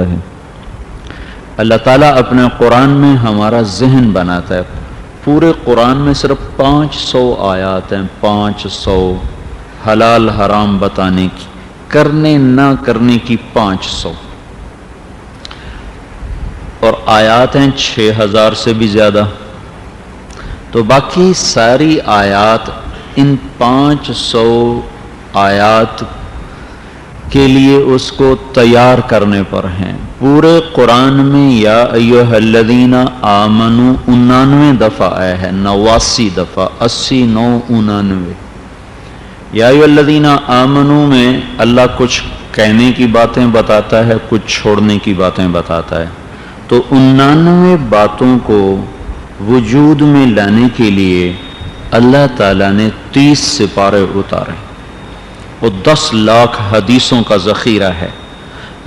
ہے۔ اللہ تعالیٰ اپنے قرآن میں ہمارا ذہن بناتا ہے۔ پورے قرآن میں صرف 500 آیات ہیں، 500 حلال حرام بتانے کی، کرنے نہ کرنے کی 500، اور آیات ہیں 6000 سے بھی زیادہ۔ تو باقی ساری آیات ان 500 آیات کے لیے اس کو تیار کرنے پر ہیں۔ پورے قرآن میں یا ایھا الذین آمنوا 99 دفعہ آیا ہے، 89 دفعہ، 80 9 99۔ یا ایھا الذین آمنوا میں اللہ کچھ کہنے کی باتیں بتاتا ہے، کچھ چھوڑنے کی باتیں بتاتا ہے۔ تو 99 باتوں کو وجود میں لانے کے لیے اللہ تعالیٰ نے 30 سپارے اتارے۔ وہ 10 لاکھ حدیثوں کا ذخیرہ ہے۔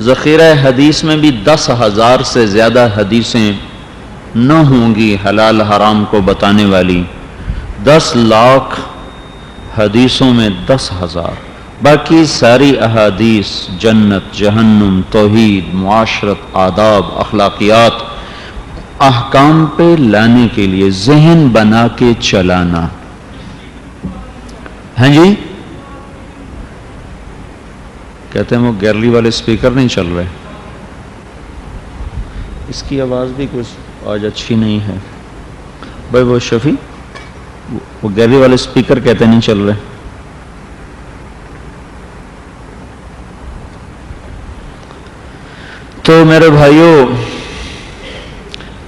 ذخیرہ حدیث میں بھی 10,000 سے زیادہ حدیثیں نہ ہوں گی حلال حرام کو بتانے والی، 10 لاکھ حدیثوں میں 10,000، باقی ساری احادیث جنت جہنم توحید معاشرت آداب اخلاقیات احکام پہ لانے کے لیے ذہن بنا کے چلانا۔ ہاں جی، کہتے ہیں وہ گیلری والے سپیکر نہیں چل رہے، اس کی آواز بھی کچھ آج اچھی نہیں ہے بھائی۔ وہ شفیع، وہ گیلری والے سپیکر کہتے نہیں چل رہے۔ تو میرے بھائیوں،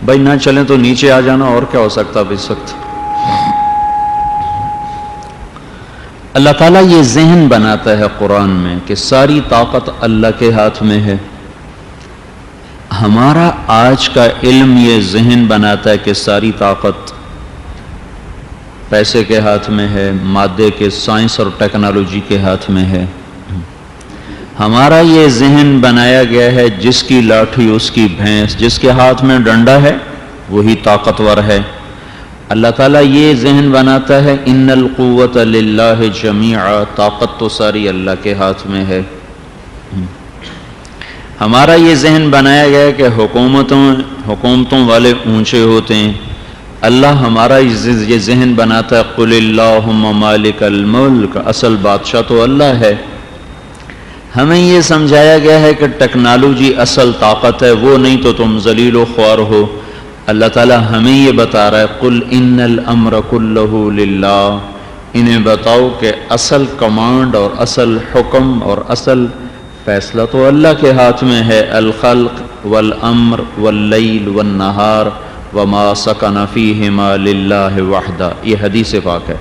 بھائی نہ چلیں تو نیچے آ جانا، اور کیا ہو سکتا اب اس وقت۔ اللہ تعالیٰ یہ ذہن بناتا ہے قرآن میں کہ ساری طاقت اللہ کے ہاتھ میں ہے۔ ہمارا آج کا علم یہ ذہن بناتا ہے کہ ساری طاقت پیسے کے ہاتھ میں ہے، مادے کے سائنس اور ٹیکنالوجی کے ہاتھ میں ہے۔ ہمارا یہ ذہن بنایا گیا ہے جس کی لاٹھی اس کی بھینس، جس کے ہاتھ میں ڈنڈا ہے وہی طاقتور ہے۔ اللہ تعالیٰ یہ ذہن بناتا ہے ان القوت للہ جمیعا، طاقت تو ساری اللہ کے ہاتھ میں ہے۔ ہمارا یہ ذہن بنایا گیا ہے کہ حکومتوں والے اونچے ہوتے ہیں۔ اللہ ہمارا یہ ذہن بناتا ہے قل اللہم مالک الملک، اصل بادشاہ تو اللہ ہے۔ ہمیں یہ سمجھایا گیا ہے کہ ٹیکنالوجی اصل طاقت ہے، وہ نہیں تو تم ذلیل و خوار ہو۔ اللہ تعالیٰ ہمیں یہ بتا رہا ہے قل ان الامر کلہ للہ، انہیں بتاؤ کہ اصل کمانڈ اور اصل حکم اور اصل فیصلہ تو اللہ کے ہاتھ میں ہے۔ الخلق والامر واللیل والنہار وما سکن فیہما للہ وحدہ، یہ حدیث پاک ہے۔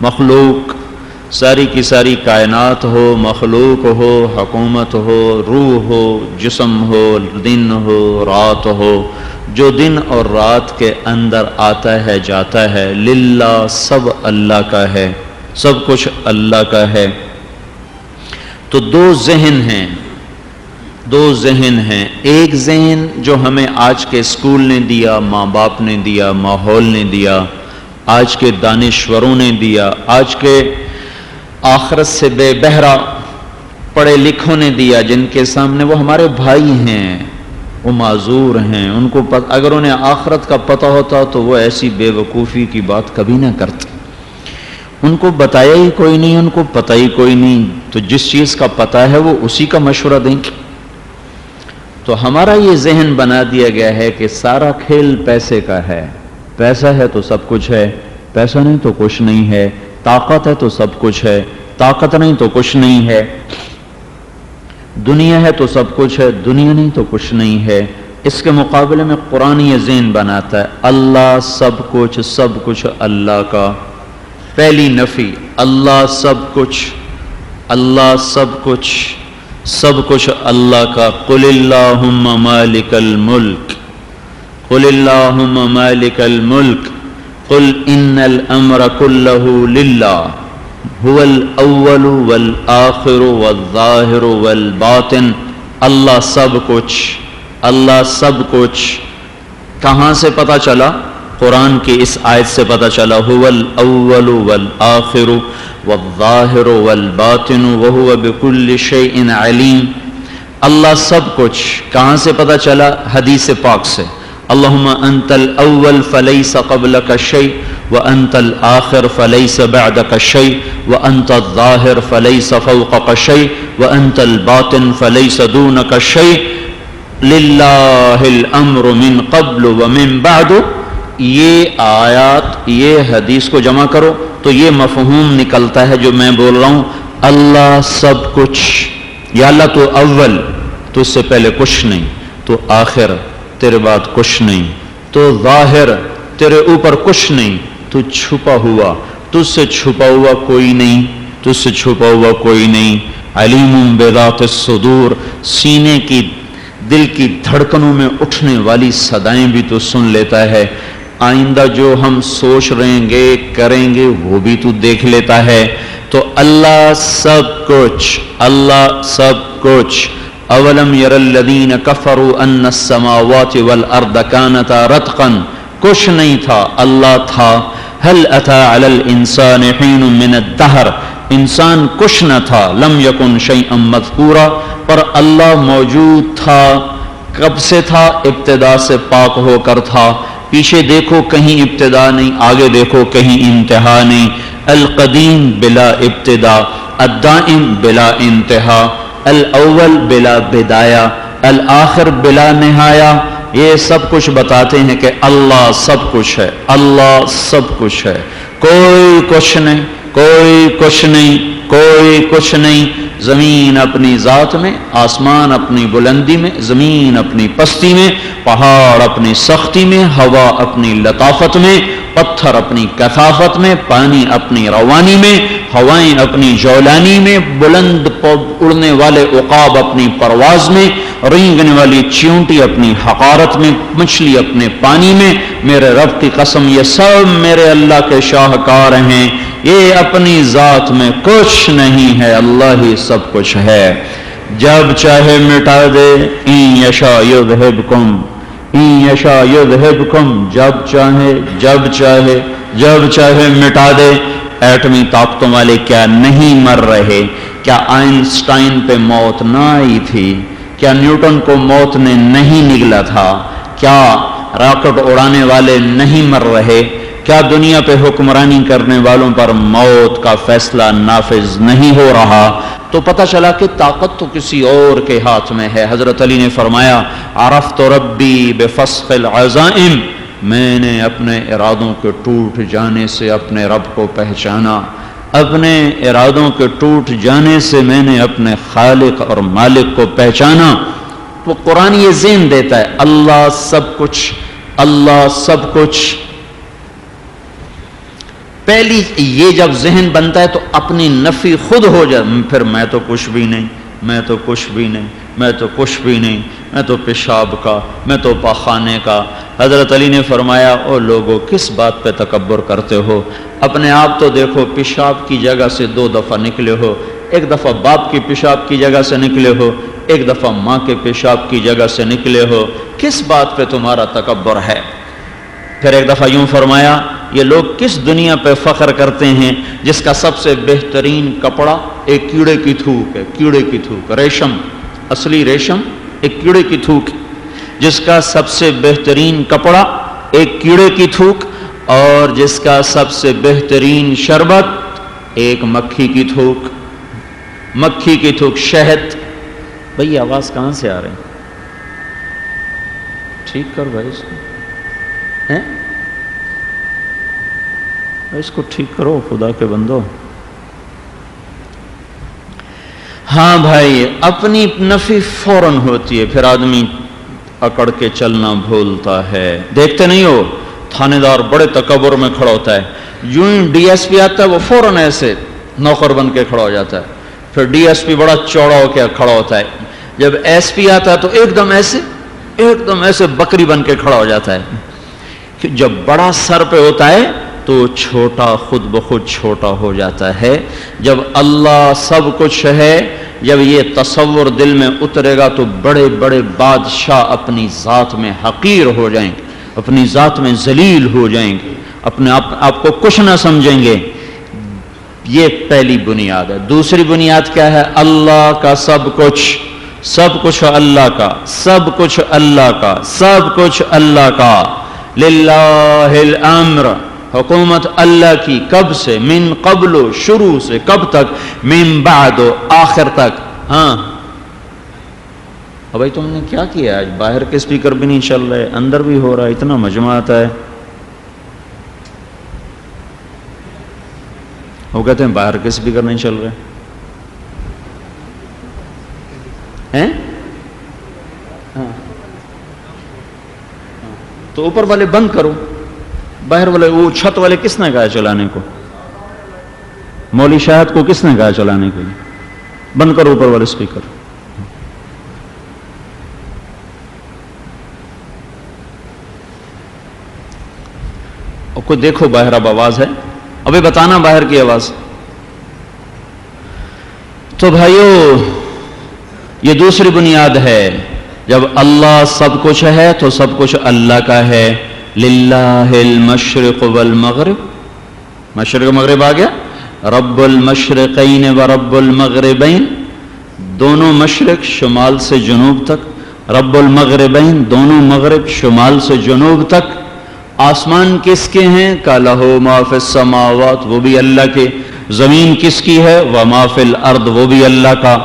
مخلوق ساری کی ساری کائنات ہو، مخلوق ہو، حکومت ہو، روح ہو، جسم ہو، دن ہو، رات ہو، جو دن اور رات کے اندر آتا ہے جاتا ہے، للہ، سب اللہ کا ہے، سب کچھ اللہ کا ہے۔ تو دو ذہن ہیں، ایک ذہن جو ہمیں آج کے اسکول نے دیا، ماں باپ نے دیا، ماحول نے دیا، آج کے دانشوروں نے دیا، آج کے آخرت سے بے بہرا پڑھے لکھوں نے دیا، جن کے سامنے وہ ہمارے بھائی ہیں، وہ معذور ہیں، ان کو اگر انہیں آخرت کا پتہ ہوتا تو وہ ایسی بے وقوفی کی بات کبھی نہ کرتے۔ ان کو بتایا ہی کوئی نہیں، ان کو پتہ ہی کوئی نہیں، تو جس چیز کا پتہ ہے وہ اسی کا مشورہ دیں گے۔ تو ہمارا یہ ذہن بنا دیا گیا ہے کہ سارا کھیل پیسے کا ہے، پیسہ ہے تو سب کچھ ہے، پیسہ نہیں تو کچھ نہیں ہے، طاقت ہے تو سب کچھ ہے، طاقت نہیں تو کچھ نہیں ہے، دنیا ہے تو سب کچھ ہے، دنیا نہیں تو کچھ نہیں ہے۔ اس کے مقابلے میں قرآن یہ ذہن بناتا ہے اللہ سب کچھ اللہ کا۔ پہلی نفی، اللہ سب کچھ اللہ کا۔ قل اللہم مالک الملک، قل اللہم مالک الملک، قل ان الامر کلہ للہ، هو الاول والآخر والظاہر والباطن۔ اللہ سب کچھ۔ کہاں سے پتہ چلا؟ قرآن کی اس آیت سے پتہ چلا، هو الاول والآخر والظاہر والباطن وهو بكل شيء علیم۔ اللہ سب کچھ کہاں سے پتہ چلا؟ حدیث پاک سے. اللہم انت الاول فلیس قبلک شیء وانت الآخر فلیس بعدک شیء وانت الظاہر فلیس فوقک شیء وانت الباطن فلیس دونک شیء للہ الامر من قبل ومن بعد. یہ آیات، یہ حدیث کو جمع کرو تو یہ مفہوم نکلتا ہے جو میں بول رہا ہوں. اللہ سب کچھ، یا اللہ تو اول، تو اس سے پہلے کچھ نہیں، تو آخر تیرے بعد کچھ نہیں، تو ظاہر تیرے اوپر کچھ نہیں، تو چھپا ہوا، تجھ سے چھپا ہوا کوئی نہیں، تجھ سے چھپا ہوا کوئی نہیں. علیم بذات الصدور، سینے کی، دل کی دھڑکنوں میں اٹھنے والی صدائیں بھی تو سن لیتا ہے. آئندہ جو ہم سوچ رہیں گے کریں گے وہ بھی تو دیکھ لیتا ہے. تو اللہ سب کچھ، اللہ سب کچھ. اولم یر الذین کفروا ان السماوات والارض کانتا رتقا، کچھ نہیں تھا اللہ تھا. هل اتى علی الانسان حین من الدہر، انسان کچھ نہ تھا. لم یکن شیئا مذکورا، پر اللہ موجود تھا. کب سے تھا؟ ابتدا سے پاک ہو کر تھا. پیچھے دیکھو کہیں ابتدا نہیں، آگے دیکھو کہیں انتہا نہیں. القدیم بلا ابتدا، الدائم بلا انتہا، الاول بلا بدایہ، الآخر بلا نہایہ. یہ سب کچھ بتاتے ہیں کہ اللہ سب کچھ ہے، اللہ سب کچھ ہے. کوئی کچھ نہیں، کوئی کچھ نہیں، کوئی کچھ نہیں. زمین اپنی ذات میں، آسمان اپنی بلندی میں، زمین اپنی پستی میں، پہاڑ اپنی سختی میں، ہوا اپنی لطافت میں، پتھر اپنی کثافت میں، پانی اپنی روانی میں، ہوائیں اپنی جولانی میں، بلند اڑنے والے عقاب اپنی پرواز میں، رینگنے والی چیونٹی اپنی حقارت میں، مچھلی اپنے پانی میں. میرے رب کی قسم یہ سب میرے اللہ کے شاہکار ہیں. یہ اپنی ذات میں کچھ نہیں ہے، اللہ ہی سب کچھ ہے. جب چاہے مٹا دے، ان یشاء یذہبکم، ان یشاء یذہبکم، جب چاہے، جب چاہے، جب چاہے مٹا دے. ایٹمی طاقتوں والے کیا نہیں مر رہے؟ کیا آئنسٹائن پہ موت نہ آئی تھی؟ کیا نیوٹن کو موت نے نہیں نگلا تھا؟ کیا راکٹ اڑانے والے نہیں مر رہے؟ کیا دنیا پہ حکمرانی کرنے والوں پر موت کا فیصلہ نافذ نہیں ہو رہا؟ تو پتہ چلا کہ طاقت تو کسی اور کے ہاتھ میں ہے. حضرت علی نے فرمایا عرفت ربی بفسخ العزائم، میں نے اپنے ارادوں کے ٹوٹ جانے سے اپنے رب کو پہچانا. اپنے ارادوں کے ٹوٹ جانے سے میں نے اپنے خالق اور مالک کو پہچانا. تو قرآن یہ ذہن دیتا ہے اللہ سب کچھ، اللہ سب کچھ. پہلی یہ جب ذہن بنتا ہے تو اپنی نفی خود ہو جائے. پھر میں تو کچھ بھی نہیں، میں تو کچھ بھی نہیں، میں تو کچھ بھی نہیں، میں تو پیشاب کا، میں تو پاخانے کا. حضرت علی نے فرمایا او لوگو کس بات پہ تکبر کرتے ہو؟ اپنے آپ تو دیکھو، پیشاب کی جگہ سے 2 دفعہ نکلے ہو. ایک دفعہ باپ کی پیشاب کی جگہ سے نکلے ہو، ایک دفعہ ماں کے پیشاب کی جگہ سے نکلے ہو. کس بات پہ تمہارا تکبر ہے؟ پھر ایک دفعہ یوں فرمایا یہ لوگ کس دنیا پہ فخر کرتے ہیں جس کا سب سے بہترین کپڑا ایک کیڑے کی تھوک ہے. کیڑے کی تھوک، ریشم، اصلی ریشم ایک کیڑے کی تھوک، جس کا سب سے بہترین کپڑا ایک کیڑے کی تھوک، اور جس کا سب سے بہترین شربت ایک مکھی کی تھوک. مکھی کی تھوک، شہد. بھئی آواز کہاں سے آ رہی ہے؟ ٹھیک کر بھائی اس کو، اس کو ٹھیک کرو خدا کے بندو. ہاں بھائی، اپنی نفی فوراً ہوتی ہے، پھر آدمی اکڑ کے چلنا بھولتا ہے. دیکھتے نہیں ہو تھانے دار بڑے تکبر میں کھڑا ہوتا ہے، یوں ہی ڈی ایس پی آتا ہے وہ فوراً ایسے نوکر بن کے کھڑا ہو جاتا ہے. پھر ڈی ایس پی بڑا چوڑا ہو کے کھڑا ہوتا ہے. جب ایس پی آتا ہے تو ایک دم ایسے بکری بن کے کھڑا ہو جاتا ہے. جب بڑا سر پہ ہوتا ہے تو چھوٹا خود بخود چھوٹا ہو جاتا ہے. جب اللہ سب کچھ ہے، جب یہ تصور دل میں اترے گا تو بڑے بڑے بادشاہ اپنی ذات میں حقیر ہو جائیں گے، اپنی ذات میں ذلیل ہو جائیں گے، اپنے آپ کو کچھ نہ سمجھیں گے. یہ پہلی بنیاد ہے. دوسری بنیاد کیا ہے؟ اللہ کا سب کچھ. سب کچھ اللہ کا، سب کچھ اللہ کا، سب کچھ اللہ کا. للہ الامر، حکومت اللہ کی. کب سے؟ من قبل، شروع سے. کب تک؟ من بعد، آخر تک. ہاں بھائی تم نے کیا کیا آج؟ باہر کے اسپیکر بھی نہیں چل رہے، اندر بھی ہو رہا ہے، اتنا مجمع آتا ہے. وہ کہتے ہیں باہر کے اسپیکر نہیں چل رہے ہیں. تو اوپر والے بند کرو، باہر والے. وہ چھت والے کس نے کہا چلانے کو؟ مولوی شاہد کو کس نے کہا چلانے کے لیے؟ بند کرو اوپر والے اسپیکر. اور کوئی دیکھو باہر اب آواز ہے، ابھی بتانا باہر کی آواز. تو بھائیو یہ دوسری بنیاد ہے. جب اللہ سب کچھ ہے تو سب کچھ اللہ کا ہے. للہ المشرق والمغرب، مشرق مغرب آ گیا. رب المشرقین و رب المغربین، دونوں مشرق شمال سے جنوب تک. رب المغربین، دونوں مغرب شمال سے جنوب تک. آسمان کس کے ہیں؟ کا لہو ما فی السماوات، وہ بھی اللہ کے. زمین کس کی ہے؟ وما فی الارض، وہ بھی اللہ کا.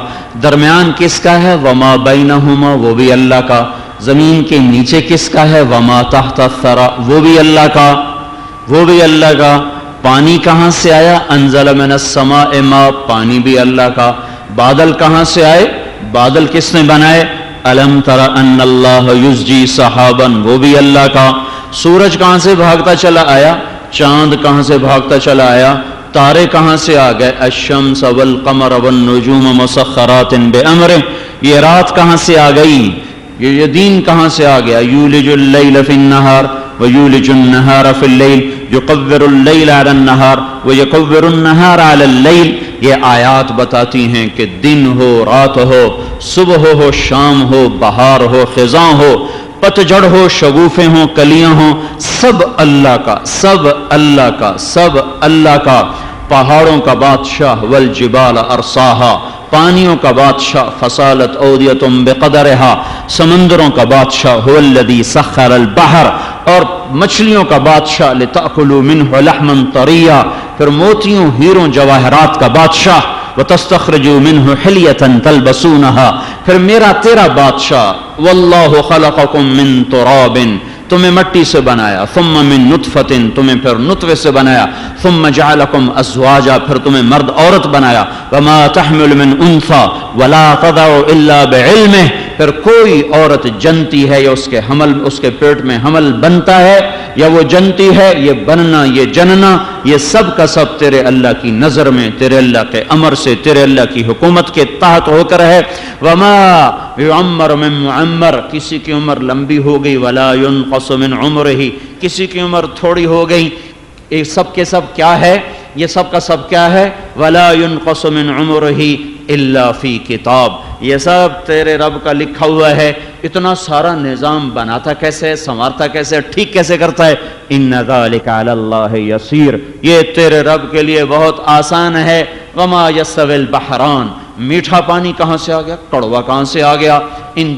درمیان کس کا ہے؟ وما بینہما، وہ بھی اللہ کا. زمین کے نیچے کس کا ہے؟ وما تحت الثری، وہ بھی اللہ کا، وہ بھی اللہ کا. پانی کہاں سے آیا؟ انزل من السماء ماء، پانی بھی اللہ کا. بادل کہاں سے آئے؟ بادل کس نے بنائے؟ الم تر ان اللہ یزجی سحابا، وہ بھی اللہ کا. سورج کہاں سے بھاگتا چلا آیا؟ چاند کہاں سے بھاگتا چلا آیا؟ تارے کہاں سے آ گئے؟ الشمس والقمر والنجوم مسخرات بامرہ. یہ رات کہاں سے آ گئی؟ یہ دین کہاں سے آ گیا؟ یولج اللیل فی النہار ویولج النہار فی اللیل، یقور اللیل علی النہار ویقور النہار علی اللیل. یہ آیات بتاتی ہیں کہ دن ہو رات ہو، صبح ہو شام ہو، بہار ہو خزاں ہو، پتجھڑ ہو شگوفے ہوں کلیاں ہوں، سب اللہ کا، سب اللہ کا، سب اللہ کا. پہاڑوں کا بادشاہ والجبال ارساہا، پانیوں کا بادشاہ فصالت اودیتم بقدرہا، سمندروں کا بادشاہ هو الذی سخر البحر، اور مچھلیوں کا بادشاہ لتأکلوا منہ لحما طریا، پھر موتیوں ہیروں جواہرات کا بادشاہ وتستخرجوا منہ حلیۃ تلبسونها، پھر میرا تیرا بادشاہ واللہ خلقکم من تراب، تمہیں مٹی سے بنایا، ثم من نطفۃ، تمہیں پھر نطفے سے بنایا، ثم جعلکم ازواجا، پھر تمہیں مرد عورت بنایا. وما تحمل من انثى ولا تضع الا بعلمہ، پھر کوئی عورت جنتی ہے یا اس کے حمل، اس کے پیٹ میں حمل بنتا ہے یا وہ جنتی ہے، یہ بننا یہ جننا یہ سب کا سب تیرے اللہ کی نظر میں، تیرے اللہ کے امر سے، تیرے اللہ کی حکومت کے تحت ہو کر ہے. وما یعمر من معمر، کسی کی عمر لمبی ہو گئی، ولا ينقص من عمرہ، کسی کی عمر تھوڑی ہو گئی. یہ سب کے سب کیا ہے؟ یہ سب کا سب کیا ہے؟ ولا ينقص من عمرہ الا فی کتاب، یہ سب تیرے رب کا لکھا ہوا ہے. اتنا سارا نظام بناتا کیسے ہے، سنوارتا کیسے ہے، ٹھیک کیسے کرتا ہے؟ ان ذلک علی اللہ یسیر، یہ تیرے رب کے لیے بہت آسان ہے. وما یستوی البحران، میٹھا پانی کہاں سے آ گیا، کڑوا کہاں سے آ گیا؟ ان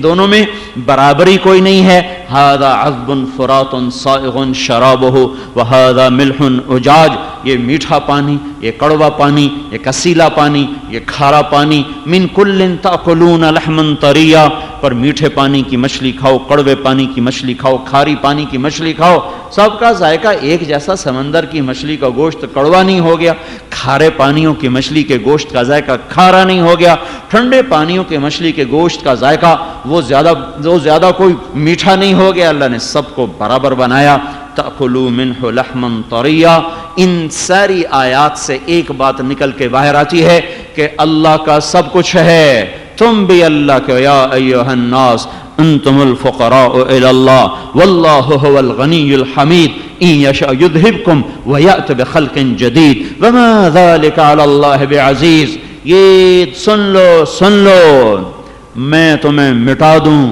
دونوں میں برابری کوئی نہیں ہے. ھذا عذب فرات صائغ شرابہ وھذا ملح اجاج، یہ میٹھا پانی، یہ کڑوا پانی، یہ کسیلا پانی، یہ کھارا پانی. من کل تأکلون لحما طریا، پر میٹھے پانی کی مچھلی کھاؤ، کڑوے پانی کی مچھلی کھاؤ، کھاری پانی کی مچھلی کھاؤ، سب کا ذائقہ ایک جیسا. سمندر کی مچھلی کا گوشت کڑوا نہیں ہو گیا، کھارے پانیوں کی مچھلی کے گوشت کا ذائقہ کھارا نہیں ہو گیا، ٹھنڈے پانیوں کے مچھلی کے گوشت کا ذائقہ وہ زیادہ کوئی میٹھا نہیں ہو گیا. اللہ نے سب کو برابر بنایا. تأکلوا منہ لحما طریا. ان ساری آیات سے ایک بات نکل کے باہر آتی ہے کہ اللہ کا سب کچھ ہے، تم بھی اللہ کے. یا ایھا الناس انتم الفقراء الی اللہ واللہ هو الغنی الحمید ان یشاء یذھبکم ویأت بخلق جدید وما ذلک علی اللہ بعزیز. یہ سن لو، میں تمہیں مٹا دوں،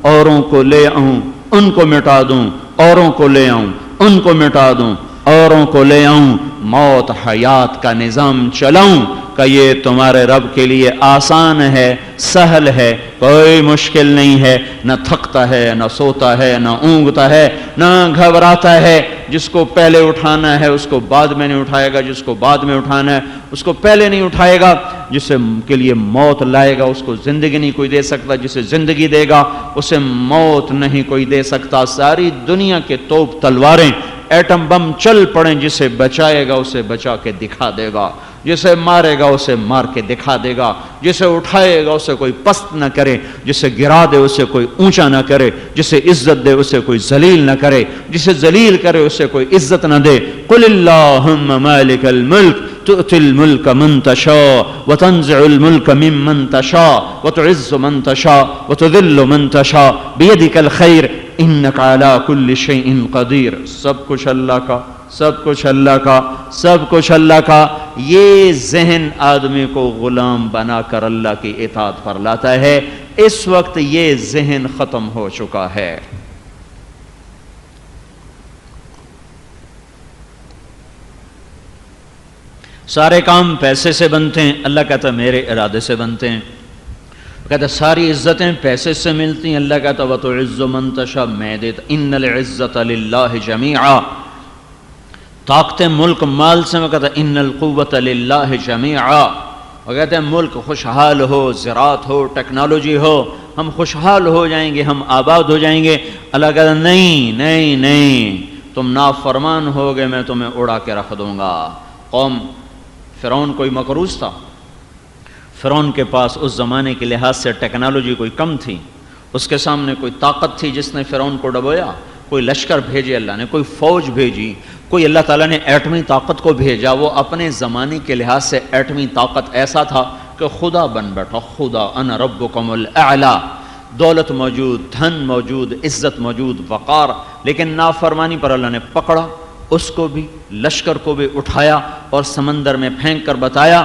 اوروں کو لے آؤں، ان کو مٹا دوں، اوروں کو لے آؤں، ان کو مٹا دوں، اوروں کو لے آؤں، موت حیات کا نظام چلاؤں. کہ یہ تمہارے رب کے لیے آسان ہے، سہل ہے، کوئی مشکل نہیں ہے، نہ تھکتا ہے، نہ سوتا ہے، نہ اونگتا ہے، نہ گھبراتا ہے۔ جس کو پہلے اٹھانا ہے اس کو بعد میں نہیں اٹھائے گا، جس کو بعد میں اٹھانا ہے اس کو پہلے نہیں اٹھائے گا، جسے کے لیے موت لائے گا اس کو زندگی نہیں کوئی دے سکتا، جسے زندگی دے گا اسے موت نہیں کوئی دے سکتا۔ ساری دنیا کے توپ تلواریں، ایٹم بم چل پڑیں، جسے بچائے گا اسے بچا کے دکھا دے گا، جسے مارے گا اسے مار کے دکھا دے گا، جسے اٹھائے گا اسے کوئی پست نہ کرے، جسے گرا دے اسے کوئی اونچا نہ کرے، جسے عزت دے اسے کوئی ذلیل نہ کرے، جسے ذلیل کرے اسے کوئی عزت نہ دے۔ قل اللہم مالک الملک تؤتی الملک من تشاء وتنزع الملک ممن تشاء وتعز من تشاء وتذل من تشاء بیدک الخیر انک علی کل شیء قدیر۔ سب کچھ اللہ کا، سب کچھ اللہ کا، سب کچھ اللہ کا۔ یہ ذہن آدمی کو غلام بنا کر اللہ کی اطاعت پر لاتا ہے۔ اس وقت یہ ذہن ختم ہو چکا ہے۔ سارے کام پیسے سے بنتے ہیں، اللہ کہتا ہے میرے ارادے سے بنتے ہیں۔ کہتا ہے ساری عزتیں پیسے سے ملتی ہیں، اللہ کہتا ہے وَتُعِزُّ مَن تَشَاءُ، میں دیتا اِنَّ الْعِزَّةَ لِلَّهِ جَمِيعًا۔ طاقت ملک مال سے، میں کہتا ہے ان القوت للہ جمیعا۔ وہ کہتے ہیں ملک خوشحال ہو، زراعت ہو، ٹیکنالوجی ہو، ہم خوشحال ہو جائیں گے، ہم آباد ہو جائیں گے۔ اللہ کہتا ہے نہیں نہیں نہیں، تم نافرمان ہو گئے میں تمہیں اڑا کے رکھ دوں گا۔ قوم فرعون کوئی مکروز تھا، فرعون کے پاس اس زمانے کے لحاظ سے ٹیکنالوجی کوئی کم تھی، اس کے سامنے کوئی طاقت تھی جس نے فرعون کو ڈبویا؟ کوئی لشکر بھیجے اللہ نے، کوئی فوج بھیجی، کوئی اللہ تعالیٰ نے ایٹمی طاقت کو بھیجا۔ وہ اپنے زمانے کے لحاظ سے ایٹمی طاقت ایسا تھا کہ خدا بن بیٹھا، خدا انا ربکم الاعلی، دولت موجود، دھن موجود، عزت موجود، وقار، لیکن نافرمانی پر اللہ نے پکڑا، اس کو بھی، لشکر کو بھی اٹھایا اور سمندر میں پھینک کر بتایا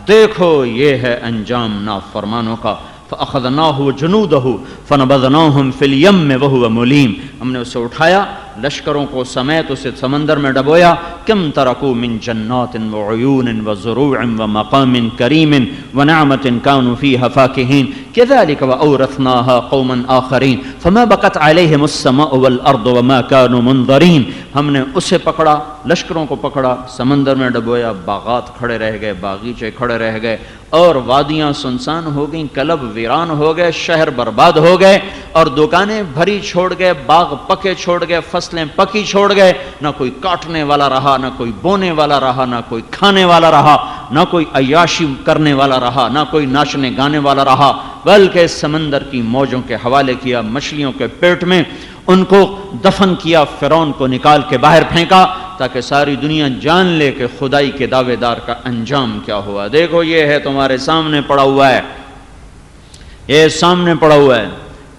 دیکھو یہ ہے انجام نافرمانوں کا۔ فَأَخَذْنَاهُ وَجُنُودَهُ فَنَبَذْنَاهُمْ فِي الْيَمِّ وَهُوَ مُلِيمٌ، ہم نے اسے اٹھایا، لشکروں کو سمیت اسے سمندر میں ڈبویا۔ کم ترکوا من جنات وعیون وزروع ومقام کریم ونعمة كانوا فيها فاكهين كذلك وأورثناها قوما آخرين فما بقت عليهم السماء والأرض وما كانوا منظرين۔ ہم نے اسے پکڑا، لشکروں کو پکڑا، سمندر میں ڈبویا، باغات کھڑے رہ گئے، باغیچے کھڑے رہ گئے، اور وادیاں سنسان ہو گئیں، کلب ویران ہو گئے، شہر برباد ہو گئے، اور دکانیں بھری چھوڑ گئے، باغ پکے چھوڑ گئے، فصلیں پکی چھوڑ گئے، نہ کوئی کاٹنے والا رہا، نہ کوئی بونے والا رہا، نہ کوئی کھانے والا رہا، نہ کوئی عیاشی کرنے والا رہا، نہ کوئی ناچنے گانے والا رہا، بلکہ سمندر کی موجوں کے حوالے کیا، مچھلیوں کے پیٹ میں ان کو دفن کیا، فرعون کو نکال کے باہر پھینکا تاکہ ساری دنیا جان لے کہ خدائی کے دعوے دار کا انجام کیا ہوا۔ دیکھو یہ ہے تمہارے سامنے پڑا ہوا ہے، یہ سامنے پڑا ہوا ہے۔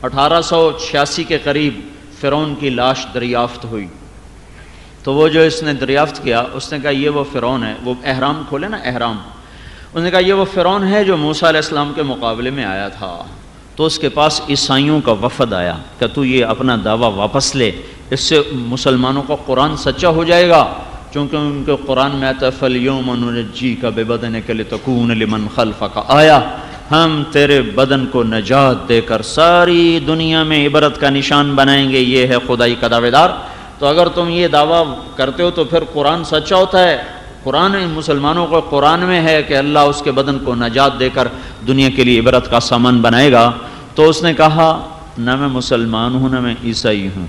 1886 کے قریب فرعون کی لاش دریافت ہوئی، تو وہ جو اس نے دریافت کیا اس نے کہا یہ وہ فرعون ہے، وہ احرام کھولے نا، احرام، اس نے کہا یہ وہ فرعون ہے جو موسیٰ علیہ السلام کے مقابلے میں آیا تھا۔ تو اس کے پاس عیسائیوں کا وفد آیا کہ تو یہ اپنا دعویٰ واپس لے، اس سے مسلمانوں کا قرآن سچا ہو جائے گا، چونکہ ان کے قرآن میں آتا ہے فَالْيَوْمَ نُنَجِّيكَ بِبَدَنِكَ لِتَكُونَ لِمَنْ خَلْفَكَ آیا، ہم تیرے بدن کو نجات دے کر ساری دنیا میں عبرت کا نشان بنائیں گے، یہ ہے خدائی کا دعوے دار۔ تو اگر تم یہ دعویٰ کرتے ہو تو پھر قرآن سچا ہوتا ہے، قرآن مسلمانوں کو قرآن میں ہے کہ اللہ اس کے بدن کو نجات دے کر دنیا کے لیے عبرت کا سامان بنائے گا۔ تو اس نے کہا نہ میں مسلمان ہوں، نہ میں عیسائی ہوں،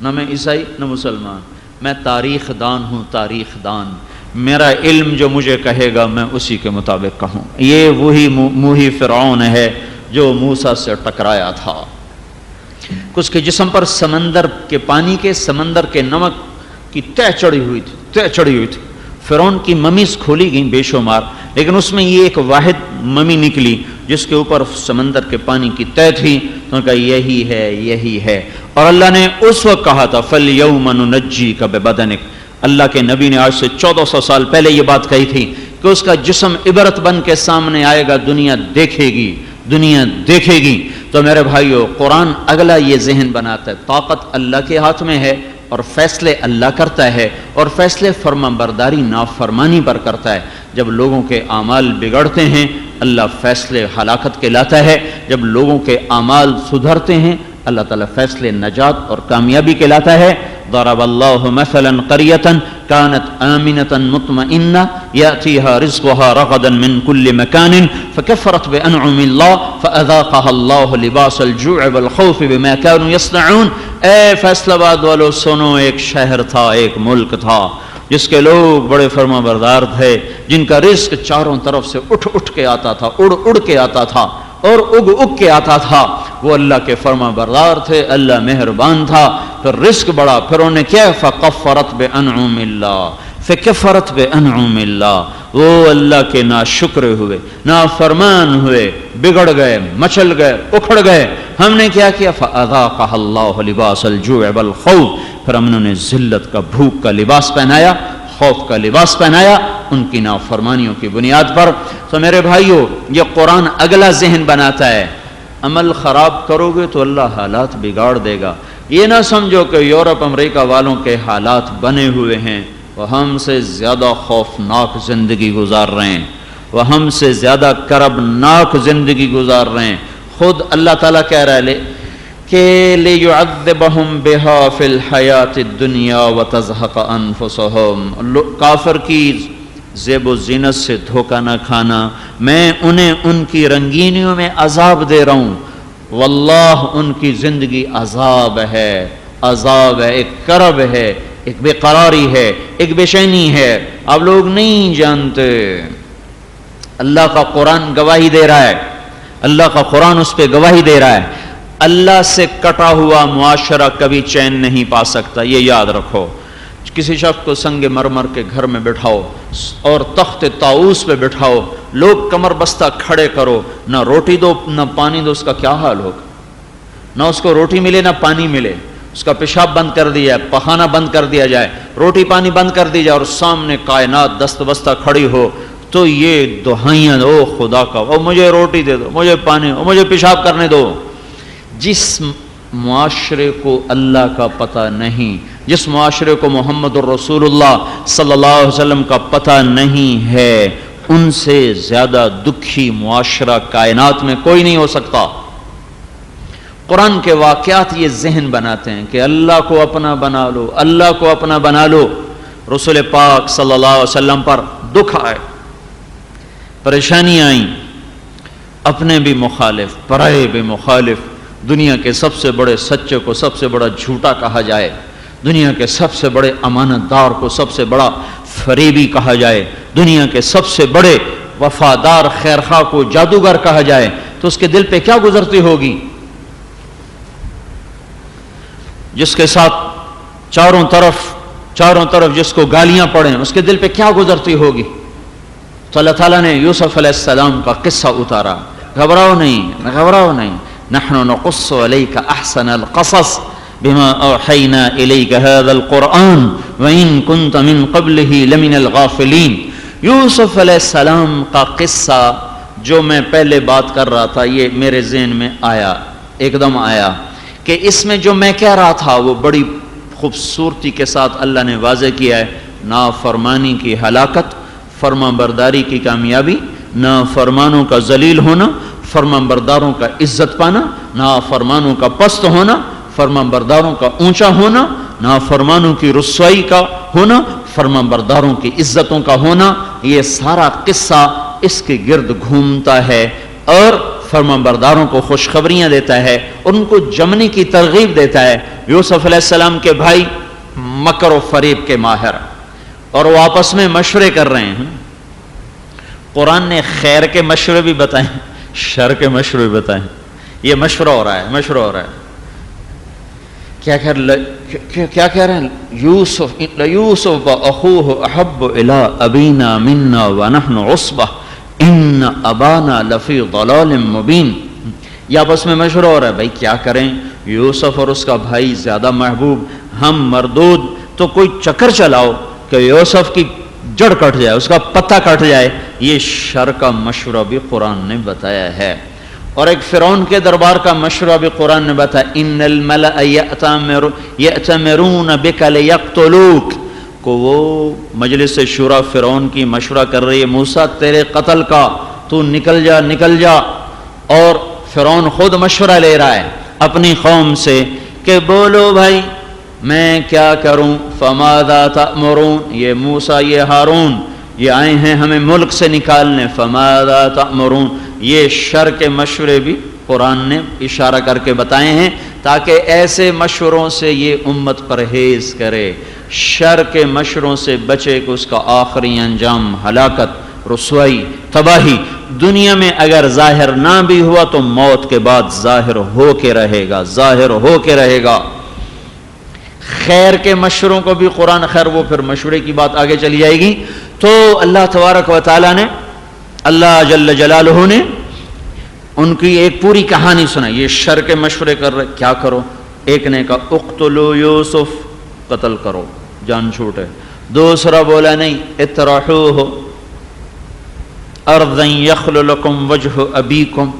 نہ میں عیسائی نہ مسلمان، میں تاریخ دان ہوں، تاریخ دان، میرا علم جو مجھے کہے گا میں اسی کے مطابق کہوں۔ یہ وہی موہی فرعون ہے جو موسیٰ سے ٹکرایا تھا، اس کے جسم پر سمندر کے پانی کے، سمندر کے نمک کی تہ چڑھی ہوئی تھی، تہ چڑھی ہوئی تھی۔ فرعون کی ممیز کھولی گئیں بے شمار، لیکن اس میں یہ ایک واحد ممی نکلی جس کے اوپر سمندر کے پانی کی تہ تھی، تو نے کہا یہی ہے، یہی ہے۔ اور اللہ نے اس وقت کہا تھا فَالْيَوْمَ نُنَجِّيكَ بِبَدَنِكَ، اللہ کے نبی نے آج سے 1400 سال پہلے یہ بات کہی تھی کہ اس کا جسم عبرت بن کے سامنے آئے گا، دنیا دیکھے گی، دنیا دیکھے گی۔ تو میرے بھائیو، قرآن اگلا یہ ذہن بناتا ہے، طاقت اللہ کے ہاتھ میں ہے، اور فیصلے اللہ کرتا ہے، اور فیصلے فرما برداری نافرمانی پر کرتا ہے۔ جب لوگوں کے اعمال بگڑتے ہیں اللہ فیصلے ہلاکت کے لاتا ہے، جب لوگوں کے اعمال سدھرتے ہیں اللہ تعالیٰ فیصلے نجات اور کامیابی کے لاتا ہے۔ ضرب اللہ مثلا قریۃ كانت آمنة مطمئنة يأتيها رزقها رغدا من كل مكان فكفرت بأنعم الله فأذاقها الله لباس الجوع والخوف بما كانوا يصنعون۔ اے فیصلہ آباد والو سنو، ایک شہر تھا، ایک ملک تھا جس کے لوگ بڑے فرما بردار تھے، جن کا رزق چاروں طرف سے اٹھ اٹھ کے آتا تھا، اڑ اڑ کے آتا تھا اور اگ اگ کے آتا تھا۔ وہ اللہ کے فرما بردار تھے، اللہ مہربان تھا، پھر رزق بڑا، پھر انہیں کیا فکفرت بانعم اللہ، فکفرت بانعم اللہ، وہ اللہ کے ناشکر ہوئے، نافرمان ہوئے، بگڑ گئے، مچل گئے، اکھڑ گئے۔ ہم نے کیا کیا فاذاقها اللہ لباس الجوع والخوف، پھر ہم نے انہیں ذلت کا، بھوک کا لباس پہنایا، خوف کا لباس پہنایا ان کی نافرمانیوں کی بنیاد پر۔ تو میرے بھائیو یہ قرآن اگلا ذہن بناتا ہے، عمل خراب کرو گے تو اللہ حالات بگاڑ دے گا۔ یہ نہ سمجھو کہ یورپ امریکہ والوں کے حالات بنے ہوئے ہیں، وہ ہم سے زیادہ خوفناک زندگی گزار رہے ہیں، وہ ہم سے زیادہ کربناک زندگی گزار رہے ہیں۔ خود اللہ تعالیٰ کہہ رہا ہے کہ لِيُعَذِّبَهُمْ بِهَا فِي الْحَيَاةِ الدُّنْيَا وَتَزْهَقَ أَنفُسُهُمْ۔ کافر کی زیب و زینت سے دھوکہ نہ کھانا، میں انہیں ان کی رنگینیوں میں عذاب دے رہا ہوں، واللہ ان کی زندگی عذاب ہے، عذاب ہے، ایک کرب ہے، ایک بے قراری ہے، ایک بے چینی ہے۔ آپ لوگ نہیں جانتے، اللہ کا قرآن گواہی دے رہا ہے، اللہ کا قرآن اس پہ گواہی دے رہا ہے۔ اللہ سے کٹا ہوا معاشرہ کبھی چین نہیں پا سکتا، یہ یاد رکھو۔ کسی شخص کو سنگ مرمر کے گھر میں بٹھاؤ اور تخت طاؤس پہ بٹھاؤ، لوگ کمر بستہ کھڑے کرو، نہ روٹی دو نہ پانی دو، اس کا کیا حال ہوگا؟ نہ اس کو روٹی ملے نہ پانی ملے، اس کا پیشاب بند کر دیا جائے، پخانہ بند کر دیا جائے، روٹی پانی بند کر دی جائے، اور سامنے کائنات دست بستہ کھڑی ہو، تو یہ دہائیاں او خدا کا، او مجھے روٹی دے دو، مجھے پانی، او مجھے پیشاب کرنے دو۔ جس معاشرے کو اللہ کا پتہ نہیں، جس معاشرے کو محمد الرسول اللہ صلی اللہ علیہ وسلم کا پتہ نہیں ہے، ان سے زیادہ دکھی معاشرہ کائنات میں کوئی نہیں ہو سکتا۔ قرآن کے واقعات یہ ذہن بناتے ہیں کہ اللہ کو اپنا بنا لو، اللہ کو اپنا بنا لو۔ رسول پاک صلی اللہ علیہ وسلم پر دکھ آئے، پریشانی آئیں، اپنے بھی مخالف، پرائے بھی مخالف، دنیا کے سب سے بڑے سچے کو سب سے بڑا جھوٹا کہا جائے، دنیا کے سب سے بڑے امانت دار کو سب سے بڑا فریبی کہا جائے، دنیا کے سب سے بڑے وفادار خیرخواہ کو جادوگر کہا جائے، تو اس کے دل پہ کیا گزرتی ہوگی؟ جس کے ساتھ چاروں طرف جس کو گالیاں پڑیں، اس کے دل پہ کیا گزرتی ہوگی؟ تو اللہ تعالیٰ نے یوسف علیہ السلام کا قصہ اتارا۔ گھبراؤ نہیں، نحن نقص علیک احسن القصص بما اوحینا الیک هذا القرآن وان کنت من قبلہ لمن الغافلین۔ یوسف علیہ السلام کا قصہ جو میں پہلے بات کر رہا تھا، یہ میرے ذہن میں آیا، ایک دم آیا کہ اس میں جو میں کہہ رہا تھا وہ بڑی خوبصورتی کے ساتھ اللہ نے واضح کیا ہے۔ نافرمانی کی ہلاکت، فرما برداری کی کامیابی، نافرمانوں کا ذلیل ہونا، فرما برداروں کا عزت پانا، نافرمانوں کا پست ہونا، فرما برداروں کا اونچا ہونا، نافرمانوں کی رسوائی کا ہونا، فرما برداروں کی عزتوں کا ہونا، یہ سارا قصہ اس کے گرد گھومتا ہے اور فرما برداروں کو خوشخبریاں دیتا ہے، ان کو جمنے کی ترغیب دیتا ہے۔ یوسف علیہ السلام کے بھائی مکر و فریب کے ماہر، اور وہ آپس میں مشورے کر رہے ہیں۔ قرآن نے خیر کے مشورے بھی بتائیں، شر کے مشورے بھی بتائیں۔ یہ مشورہ ہو رہا ہے، کیا کہہ رہے ہیں؟ یوسف واخوہ احب الی ابینا منا ونحن عصبہ ان ابانا لفی ضلال مبین۔ یہ آپس میں مشورہ ہو رہا ہے، بھائی کیا کریں، یوسف اور اس کا بھائی زیادہ محبوب، ہم مردود، تو کوئی چکر چلاؤ کہ یوسف کی جڑ کٹ جائے، اس کا پتہ کٹ جائے۔ یہ شر کا مشورہ بھی قرآن نے بتایا ہے۔ اور ایک فرعون کے دربار کا مشورہ بھی قرآن نے بتایا، ان الملأ یأتمرون بک لیقتلوک، کو وہ مجلس شورا فرعون کی مشورہ کر رہی ہے موسیٰ تیرے قتل کا، تو نکل جا نکل جا، اور فرعون خود مشورہ لے رہا ہے اپنی قوم سے کہ بولو بھائی میں کیا کروں، فماذا تأمرون، یہ موسیٰ یہ ہارون یہ آئے ہیں ہمیں ملک سے نکالنے، فماذا تأمرون، یہ شر کے مشورے بھی قرآن نے اشارہ کر کے بتائے ہیں تاکہ ایسے مشوروں سے یہ امت پرہیز کرے، شر کے مشوروں سے بچے کہ اس کا آخری انجام ہلاکت، رسوائی، تباہی، دنیا میں اگر ظاہر نہ بھی ہوا تو موت کے بعد ظاہر ہو کے رہے گا، ظاہر ہو کے رہے گا۔ خیر کے مشوروں کو بھی قرآن، خیر وہ پھر مشورے کی بات آگے چلی جائے گی۔ تو اللہ تبارک و تعالیٰ نے، اللہ جل جلالہ نے ان کی ایک پوری کہانی سنائی، یہ شر کے مشورے کر رہے کیا کرو، ایک نے کہا اقتلوا یوسف، قتل کرو جان چھوٹے، دوسرا بولا نہیں اطرحوہ ارضا یخل لکم وجہ ابیکم،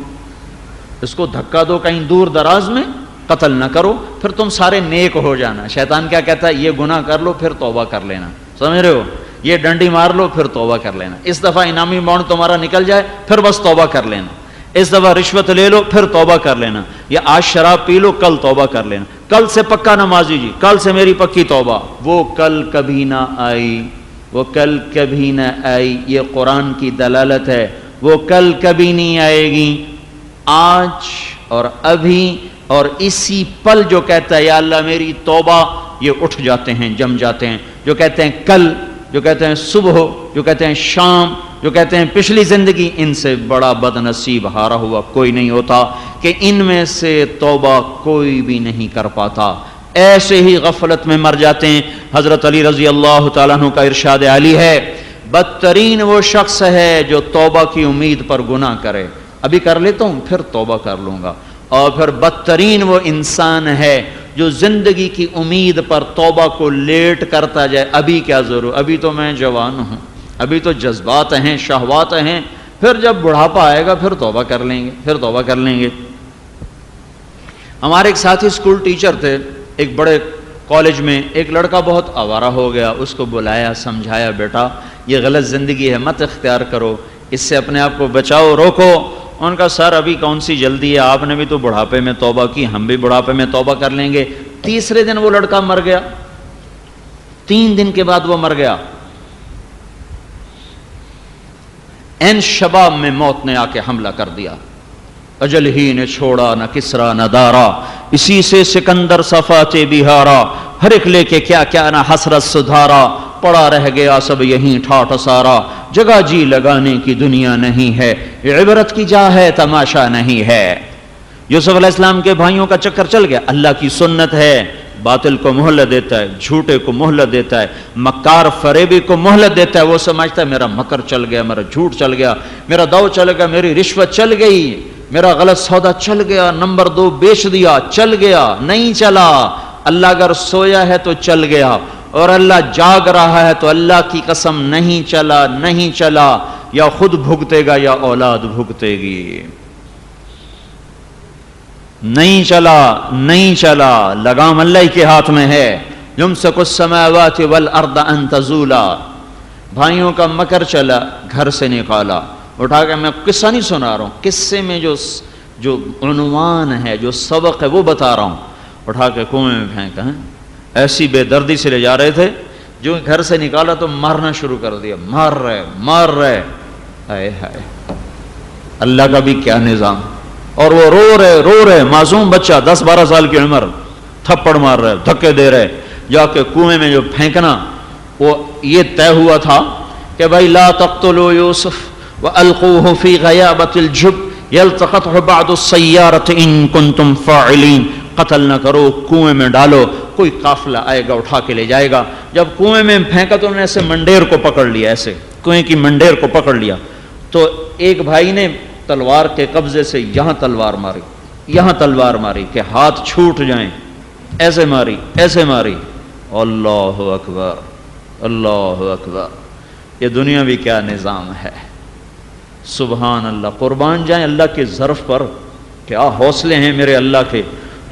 اس کو دھکا دو کہیں دور دراز میں، قتل نہ کرو، پھر تم سارے نیک ہو جانا۔ شیطان کیا کہتا ہے، یہ گناہ کر لو پھر توبہ کر لینا، سمجھ رہے ہو، یہ ڈنڈی مار لو پھر توبہ کر لینا، اس دفعہ انعامی بانڈ تمہارا نکل جائے پھر بس توبہ کر لینا، اس دفعہ رشوت لے لو پھر توبہ کر لینا، یا آج شراب پی لو کل توبہ کر لینا، کل سے پکا نمازی جی، کل سے میری پکی توبہ۔ وہ کل کبھی نہ آئی، وہ کل کبھی نہ آئی، یہ قرآن کی دلالت ہے، وہ کل کبھی نہیں آئے گی، آج اور ابھی اور اسی پل جو کہتا ہے یا اللہ میری توبہ، یہ اٹھ جاتے ہیں، جم جاتے ہیں، جو کہتے ہیں کل، جو کہتے ہیں صبح، جو کہتے ہیں شام، جو کہتے ہیں پچھلی زندگی، ان سے بڑا بد نصیب ہارا ہوا کوئی نہیں ہوتا کہ ان میں سے توبہ کوئی بھی نہیں کر پاتا، ایسے ہی غفلت میں مر جاتے ہیں۔ حضرت علی رضی اللہ تعالیٰ عنہ کا ارشاد علی ہے، بدترین وہ شخص ہے جو توبہ کی امید پر گناہ کرے، ابھی کر لیتا ہوں پھر توبہ کر لوں گا، اور پھر بدترین وہ انسان ہے جو زندگی کی امید پر توبہ کو لیٹ کرتا جائے، ابھی کیا ضرور، ابھی تو میں جوان ہوں، ابھی تو جذبات ہیں، شہوات ہیں، پھر جب بڑھاپا آئے گا پھر توبہ کر لیں گے، پھر توبہ کر لیں گے۔ ہمارے ایک ساتھی اسکول ٹیچر تھے، ایک بڑے کالج میں ایک لڑکا بہت آوارہ ہو گیا، اس کو بلایا سمجھایا، بیٹا یہ غلط زندگی ہے مت اختیار کرو، اس سے اپنے آپ کو بچاؤ، روکو۔ ان کا سر ابھی کون سی جلدی ہے، آپ نے بھی تو بڑھاپے میں توبہ کی، ہم بھی بڑھاپے میں توبہ کر لیں گے۔ تیسرے دن وہ لڑکا مر گیا، 3 دن کے بعد وہ مر گیا، این شباب میں موت نے آ کے حملہ کر دیا، اجل ہی نے چھوڑا نہ کسرا نہ دارا، اسی سے سکندر صفات بہارا، ہر ایک لے کے کیا کیا نہ حسرت سدھارا، پڑا رہ گیا سب یہیں ٹھاٹھ سارا، جگہ جی لگانے کی دنیا نہیں ہے، عبرت کی جا ہے تماشا نہیں ہے۔ یوسف علیہ السلام کے بھائیوں کا چکر چل گیا، اللہ کی سنت ہے، باطل کو مہلت دیتا ہے، جھوٹے کو مہلت دیتا ہے، مکار فریبی کو مہلت دیتا ہے، وہ سمجھتا ہے میرا مکر چل گیا، میرا جھوٹ چل گیا، میرا دو چل گیا، میری رشوت چل گئی، میرا غلط سودا چل گیا، نمبر 2 بیچ دیا، چل گیا، نہیں چلا۔ اللہ اگر سویا ہے تو چل گیا، اور اللہ جاگ رہا ہے تو اللہ کی قسم نہیں چلا، نہیں چلا، یا خود بھگتے گا یا اولاد بھگتے گی۔ نہیں چلا، نہیں چلا، لگام اللہ کے ہاتھ میں ہے۔ یمسک السماوات والارض ان تزولا، بھائیوں کا مکر چلا، گھر سے نکالا، اٹھا کے، میں قصہ نہیں سنا رہا ہوں، قصے میں جو عنوان ہے، جو سبق ہے وہ بتا رہا ہوں، اٹھا کے کنویں میں پھینکا ہے، ایسی بے دردی سے لے جا رہے تھے، جو گھر سے نکالا تو مارنا شروع کر دیا، مار رہے، ہائے ہائے، اللہ کا بھی کیا نظام، اور وہ رو رہے، معصوم بچہ 10-12 سال کی عمر، تھپڑ مار رہے، دھکے دے رہے، جا کے کنویں میں جو پھینکنا، وہ یہ طے ہوا تھا کہ بھائی لا تقتلوا یوسف وَأَلْقُوهُ فِي غَيَابَةِ الْجُبِّ يَلْتَقِطْهُ بَعْضُ السَّيَّارَةِ إِن كُنتُمْ فَاعِلِينَ، قتل نہ کرو، کنویں میں ڈالو، کوئی قافلہ آئے گا اٹھا کے لے جائے گا۔ جب کنویں میں پھینکا تو انہوں نے ایسے منڈیر کو پکڑ لیا، ایسے کنویں کی منڈیر کو پکڑ لیا، تو ایک بھائی نے تلوار کے قبضے سے یہاں تلوار ماری، یہاں تلوار ماری کہ ہاتھ چھوٹ جائیں، ایسے ماری، ایسے ماری، اللہ اکبر، اللہ اکبر، یہ دنیا بھی کیا نظام ہے، سبحان اللہ، قربان جائیں اللہ کے ظرف پر، کیا حوصلے ہیں میرے اللہ کے،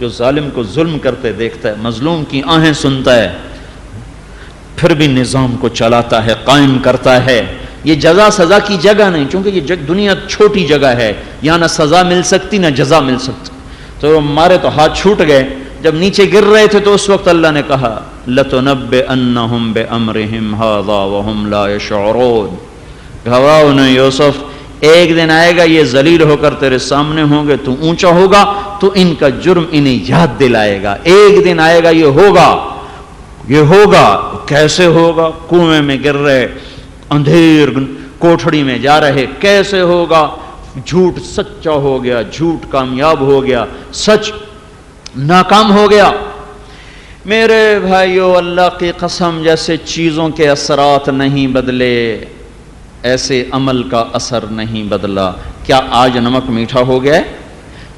جو ظالم کو ظلم کرتے دیکھتا ہے، مظلوم کی آہیں سنتا ہے، پھر بھی نظام کو چلاتا ہے، قائم کرتا ہے۔ یہ جزا سزا کی جگہ نہیں، چونکہ یہ دنیا چھوٹی جگہ ہے، یہاں نہ سزا مل سکتی نہ جزا مل سکتی۔ تو ہمارے تو ہاتھ چھوٹ گئے جب نیچے گر رہے تھے، تو اس وقت اللہ نے کہا لَتُنَبِّئَنَّهُمْ بِأَمْرِهِمْ هَذَا وَهُمْ لَا يَشْعُرُونَ۔ گھبراؤ نہیں یوسف، ایک دن آئے گا یہ ذلیل ہو کر تیرے سامنے ہوں گے، تو اونچا ہوگا تو ان کا جرم انہیں یاد دلائے گا۔ ایک دن آئے گا یہ ہوگا، یہ ہوگا۔ کیسے ہوگا؟ کنویں میں گر رہے، اندھیر کوٹھڑی میں جا رہے، کیسے ہوگا؟ جھوٹ سچا ہو گیا، جھوٹ کامیاب ہو گیا، سچ ناکام ہو گیا۔ میرے بھائیو، اللہ کی قسم، جیسے چیزوں کے اثرات نہیں بدلے ایسے عمل کا اثر نہیں بدلا۔ کیا آج نمک میٹھا ہو گیا ہے؟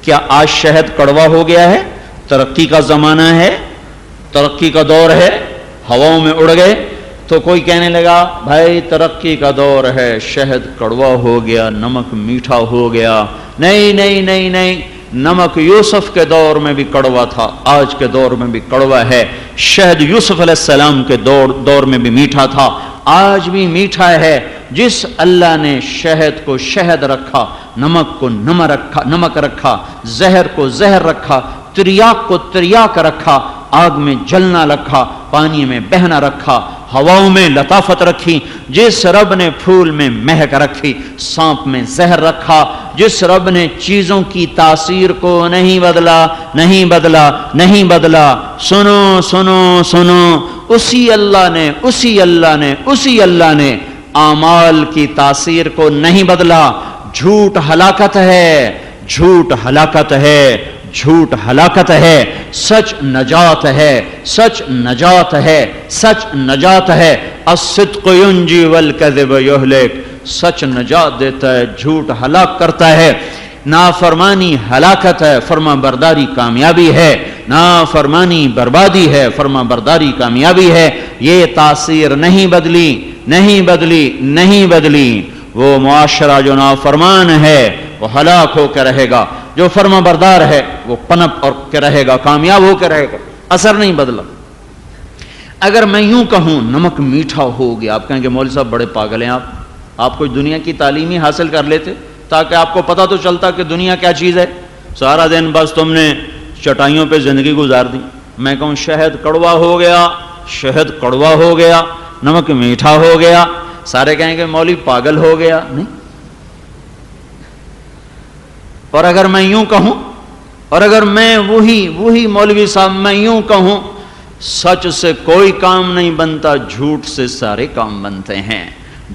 کیا آج شہد کڑوا ہو گیا ہے؟ ترقی کا زمانہ ہے، ترقی کا دور ہے، ہواؤں میں اڑ گئے تو کوئی کہنے لگا بھائی ترقی کا دور ہے، شہد کڑوا ہو گیا، نمک میٹھا ہو گیا۔ نہیں نہیں نہیں نہیں، نمک یوسف کے دور میں بھی کڑوا تھا، آج کے دور میں بھی کڑوا ہے۔ شہد یوسف علیہ السلام کے دور میں بھی میٹھا تھا، آج بھی میٹھا ہے۔ جس اللہ نے شہد کو شہد رکھا، نمک کو نمک رکھا، زہر کو زہر رکھا، تریاک کو تریاک رکھا، آگ میں جلنا رکھا، پانی میں بہنا رکھا، ہواؤں میں لطافت رکھی، جس رب نے پھول میں مہک رکھی، سانپ میں زہر رکھا، جس رب نے چیزوں کی تاثیر کو نہیں بدلا، نہیں بدلا، نہیں بدلا۔ سنو سنو سنو، اسی اللہ نے اعمال کی تاثیر کو نہیں بدلا۔ جھوٹ ہلاکت ہے، جھوٹ ہلاکت ہے، جھوٹ ہلاکت ہے، سچ نجات ہے، سچ نجات ہے، سچ نجات ہے۔ الصدق ینجی والکذب یہلک، سچ نجات دیتا ہے، جھوٹ ہلاک کرتا ہے۔ نافرمانی ہلاکت ہے، فرما برداری کامیابی ہے۔ نافرمانی بربادی ہے، فرما برداری کامیابی ہے۔ یہ تاثیر نہیں بدلی، نہیں بدلی، نہیں بدلی۔ وہ معاشرہ جو نافرمان ہے وہ ہلاک ہو کے رہے گا، جو فرما بردار ہے وہ پنپ اور کے رہے گا، کامیاب ہو کے رہے گا۔ اثر نہیں بدلا۔ اگر میں یوں کہوں نمک میٹھا ہو گیا، آپ کہیں گے مولوی صاحب بڑے پاگل ہیں آپ کوئی دنیا کی تعلیم ہی حاصل کر لیتے تاکہ آپ کو پتہ تو چلتا کہ دنیا کیا چیز ہے۔ سارا دن بس تم نے چٹائیوں پہ زندگی گزار دی۔ میں کہوں شہد کڑوا ہو گیا، شہد کڑوا ہو گیا، نمک میٹھا ہو گیا، سارے کہیں گے مولوی پاگل ہو گیا۔ نہیں۔ اور اگر میں یوں کہوں، اور اگر میں وہی مولوی صاحب میں یوں کہوں سچ سے کوئی کام نہیں بنتا، جھوٹ سے سارے کام بنتے ہیں۔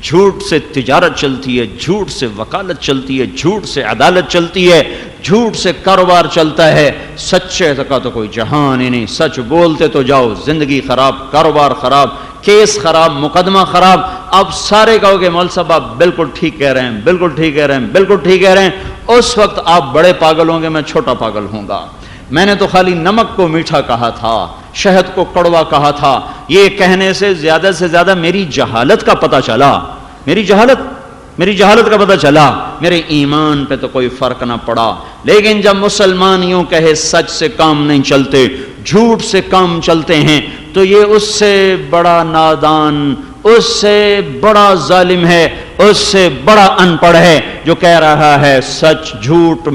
جھوٹ سے تجارت چلتی ہے، جھوٹ سے وکالت چلتی ہے، جھوٹ سے عدالت چلتی ہے، جھوٹ سے کاروبار چلتا ہے۔ سچے کا تو کوئی جہان ہی نہیں، سچ بولتے تو جاؤ، زندگی خراب، کاروبار خراب، کیس خراب، مقدمہ خراب۔ اب سارے کہو گے مول صاحب آپ بالکل ٹھیک کہہ رہے ہیں، بالکل ٹھیک کہہ رہے ہیں، بالکل ٹھیک کہہ رہے ہیں۔ اس وقت آپ بڑے پاگل ہوں گے، میں چھوٹا پاگل ہوں گا۔ میں نے تو خالی نمک کو میٹھا کہا تھا، شہد کو کڑوا کہا تھا۔ یہ کہنے سے زیادہ میری جہالت کا پتہ چلا، میری جہالت کا پتہ چلا، میرے ایمان پہ تو کوئی فرق نہ پڑا۔ لیکن جب مسلمان یوں کہے سچ سے کام نہیں چلتے، جھوٹ سے کام چلتے ہیں، تو یہ اس سے بڑا نادان، اس سے بڑا ظالم ہے، اس سے بڑا ان پڑھ ہے جو کہہ رہا ہے سچ جھوٹ،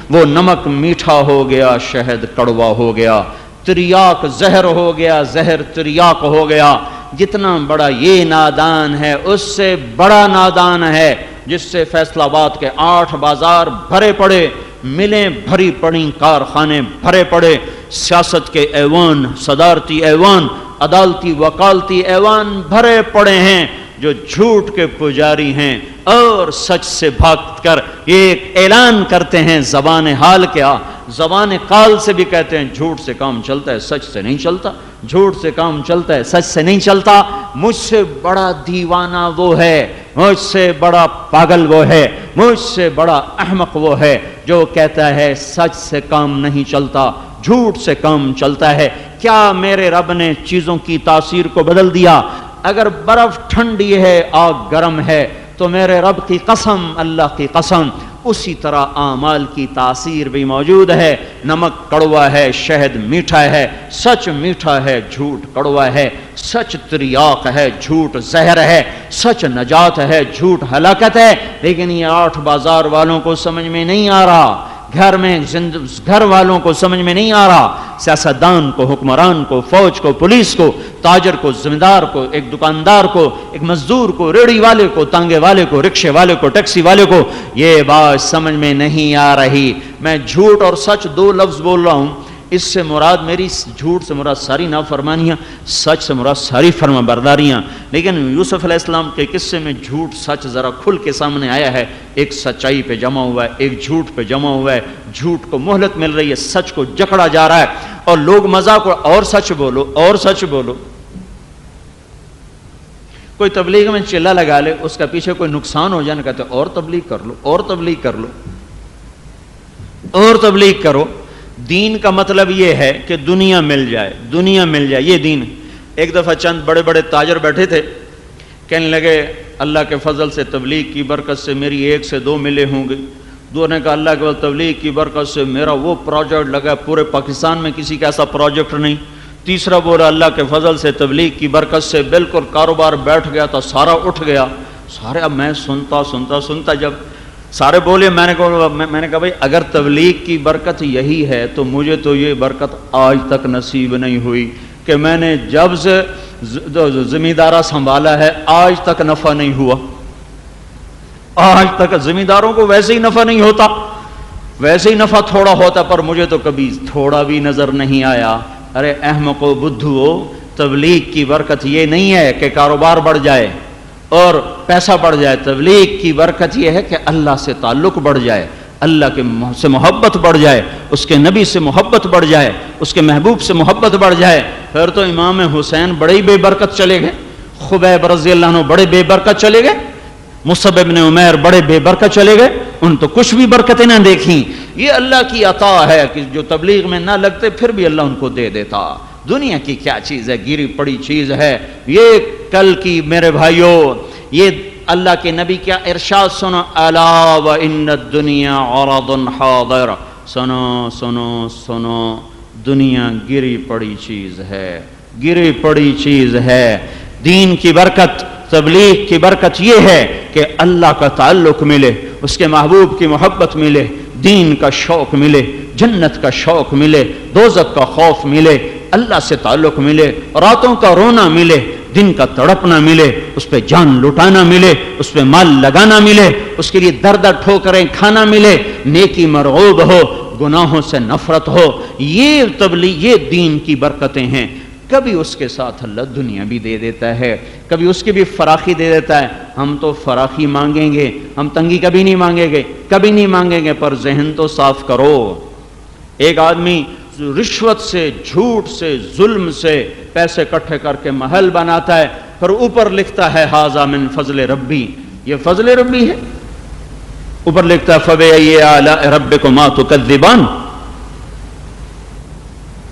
وہ نمک میٹھا ہو گیا، شہد کڑوا ہو گیا، تریاک زہر ہو گیا، زہر تریاک ہو گیا۔ جتنا بڑا یہ نادان ہے، اس سے بڑا نادان ہے جس سے فیصل آباد کے 8 بازار بھرے پڑے، ملیں بھری پڑی، کارخانے بھرے پڑے، سیاست کے ایوان، صدارتی ایوان، عدالتی وکالتی ایوان بھرے پڑے ہیں، جو جھوٹ کے پجاری ہیں اور سچ سے بھاگ کر یہ اعلان کرتے ہیں۔ زبان حال کیا، زبان قال سے بھی کہتے ہیں جھوٹ سے کام چلتا ہے، سچ سے نہیں چلتا، جھوٹ سے کام چلتا ہے، سچ سے نہیں چلتا۔ مجھ سے بڑا دیوانہ وہ ہے، مجھ سے بڑا پاگل وہ ہے، مجھ سے بڑا احمق وہ ہے جو کہتا ہے سچ سے کام نہیں چلتا، جھوٹ سے کام چلتا ہے۔ کیا میرے رب نے چیزوں کی تاثیر کو بدل دیا؟ اگر برف ٹھنڈی ہے، آگ گرم ہے، تو میرے رب کی قسم، اللہ کی قسم، اسی طرح اعمال کی تاثیر بھی موجود ہے. نمک کڑوا ہے، شہد میٹھا ہے. سچ میٹھا ہے، جھوٹ کڑوا ہے. سچ تریاق ہے، جھوٹ زہر ہے. سچ نجات ہے، جھوٹ ہلاکت ہے. لیکن یہ 8 بازار والوں کو سمجھ میں نہیں آ رہا، گھر والوں کو سمجھ میں نہیں آ رہا، سیاستدان کو، حکمران کو، فوج کو، پولیس کو، تاجر کو، زمیندار کو، ایک دکاندار کو، ایک مزدور کو، ریڑھی والے کو، تانگے والے کو، رکشے والے کو، ٹیکسی والے کو یہ بات سمجھ میں نہیں آ رہی. میں جھوٹ اور سچ 2 لفظ بول رہا ہوں. اس سے مراد میری جھوٹ سے مراد ساری نافرمانیاں، سچ سے مراد ساری فرما برداریاں. لیکن یوسف علیہ السلام کے قصے میں جھوٹ سچ ذرا کھل کے سامنے آیا ہے. ایک سچائی پہ جمع ہوا ہے، ایک جھوٹ پہ جمع ہوا ہے. جھوٹ کو مہلت مل رہی ہے، سچ کو جکڑا جا رہا ہے. اور لوگ مذاق اور سچ بولو اور سچ بولو. کوئی تبلیغ میں چلا لگا لے، اس کا پیچھے کوئی نقصان ہو جائے، کہتے اور تبلیغ کر لو، اور تبلیغ کر لو، اور تبلیغ کرو. دین کا مطلب یہ ہے کہ دنیا مل جائے، دنیا مل جائے، یہ دین. ایک دفعہ چند بڑے بڑے تاجر بیٹھے تھے، کہنے لگے اللہ کے فضل سے تبلیغ کی برکت سے میری 1 سے 2 ملے ہوں گے. دو نے کہا اللہ کے تبلیغ کی برکت سے میرا وہ پروجیکٹ لگا، پورے پاکستان میں کسی کا ایسا پروجیکٹ نہیں. تیسرا بولا اللہ کے فضل سے تبلیغ کی برکت سے بالکل کاروبار بیٹھ گیا تھا، سارا اٹھ گیا. سارے اب میں سنتا جب سارے بولے، میں نے کہا بھائی اگر تبلیغ کی برکت یہی ہے تو مجھے تو یہ برکت آج تک نصیب نہیں ہوئی کہ میں نے جب سے زمیندارہ سنبھالا ہے آج تک نفع نہیں ہوا. آج تک زمینداروں کو ویسے ہی نفع نہیں ہوتا، ویسے ہی نفع تھوڑا ہوتا، پر مجھے تو کبھی تھوڑا بھی نظر نہیں آیا. ارے احمقو بدھو، تبلیغ کی برکت یہ نہیں ہے کہ کاروبار بڑھ جائے اور پیسہ بڑھ جائے. تبلیغ کی برکت یہ ہے کہ اللہ سے تعلق بڑھ جائے، اللہ کے سے محبت بڑھ جائے، اس کے نبی سے محبت بڑھ جائے، اس کے محبوب سے محبت بڑھ جائے. پھر تو امام حسین بڑے ہی بے برکت چلے گئے، خبیب رضی اللہ عنہ بڑے بے برکت چلے گئے، مصعب بن عمیر بڑے بے برکت چلے گئے. ان تو کچھ بھی برکتیں نہ دیکھیں. یہ اللہ کی عطا ہے کہ جو تبلیغ میں نہ لگتے پھر بھی اللہ ان کو دے دیتا. دنیا کی کیا چیز ہے، گری پڑی چیز ہے یہ. کل کی میرے بھائیوں، یہ اللہ کے نبی کیا ارشاد سنو، الا وان الدنیا عرض حاضر. سنو سنو سنو، دنیا گری پڑی چیز ہے، گری پڑی چیز ہے. دین کی برکت، تبلیغ کی برکت یہ ہے کہ اللہ کا تعلق ملے، اس کے محبوب کی محبت ملے، دین کا شوق ملے، جنت کا شوق ملے، دوزخ کا خوف ملے، اللہ سے تعلق ملے، راتوں کا رونا ملے، دن کا تڑپنا ملے، اس پہ جان لٹانا ملے، اس پہ مال لگانا ملے، اس کے لیے درد ٹھوکریں کھانا ملے، نیکی مرغوب ہو، گناہوں سے نفرت ہو. یہ تبلیغ، یہ دین کی برکتیں ہیں. کبھی اس کے ساتھ اللہ دنیا بھی دے دیتا ہے، کبھی اس کی بھی فراخی دے دیتا ہے. ہم تو فراخی مانگیں گے، ہم تنگی کبھی نہیں مانگیں گے، کبھی نہیں مانگیں گے، پر ذہن تو صاف کرو. ایک آدمی رشوت سے، جھوٹ سے، ظلم سے پیسے اکٹھے کر کے محل بناتا ہے، پھر اوپر لکھتا ہے ھذا من فضل ربی، یہ فضل ربی ہے. اوپر لکھتا ہے فبأي آلاء ربكما تكذبان.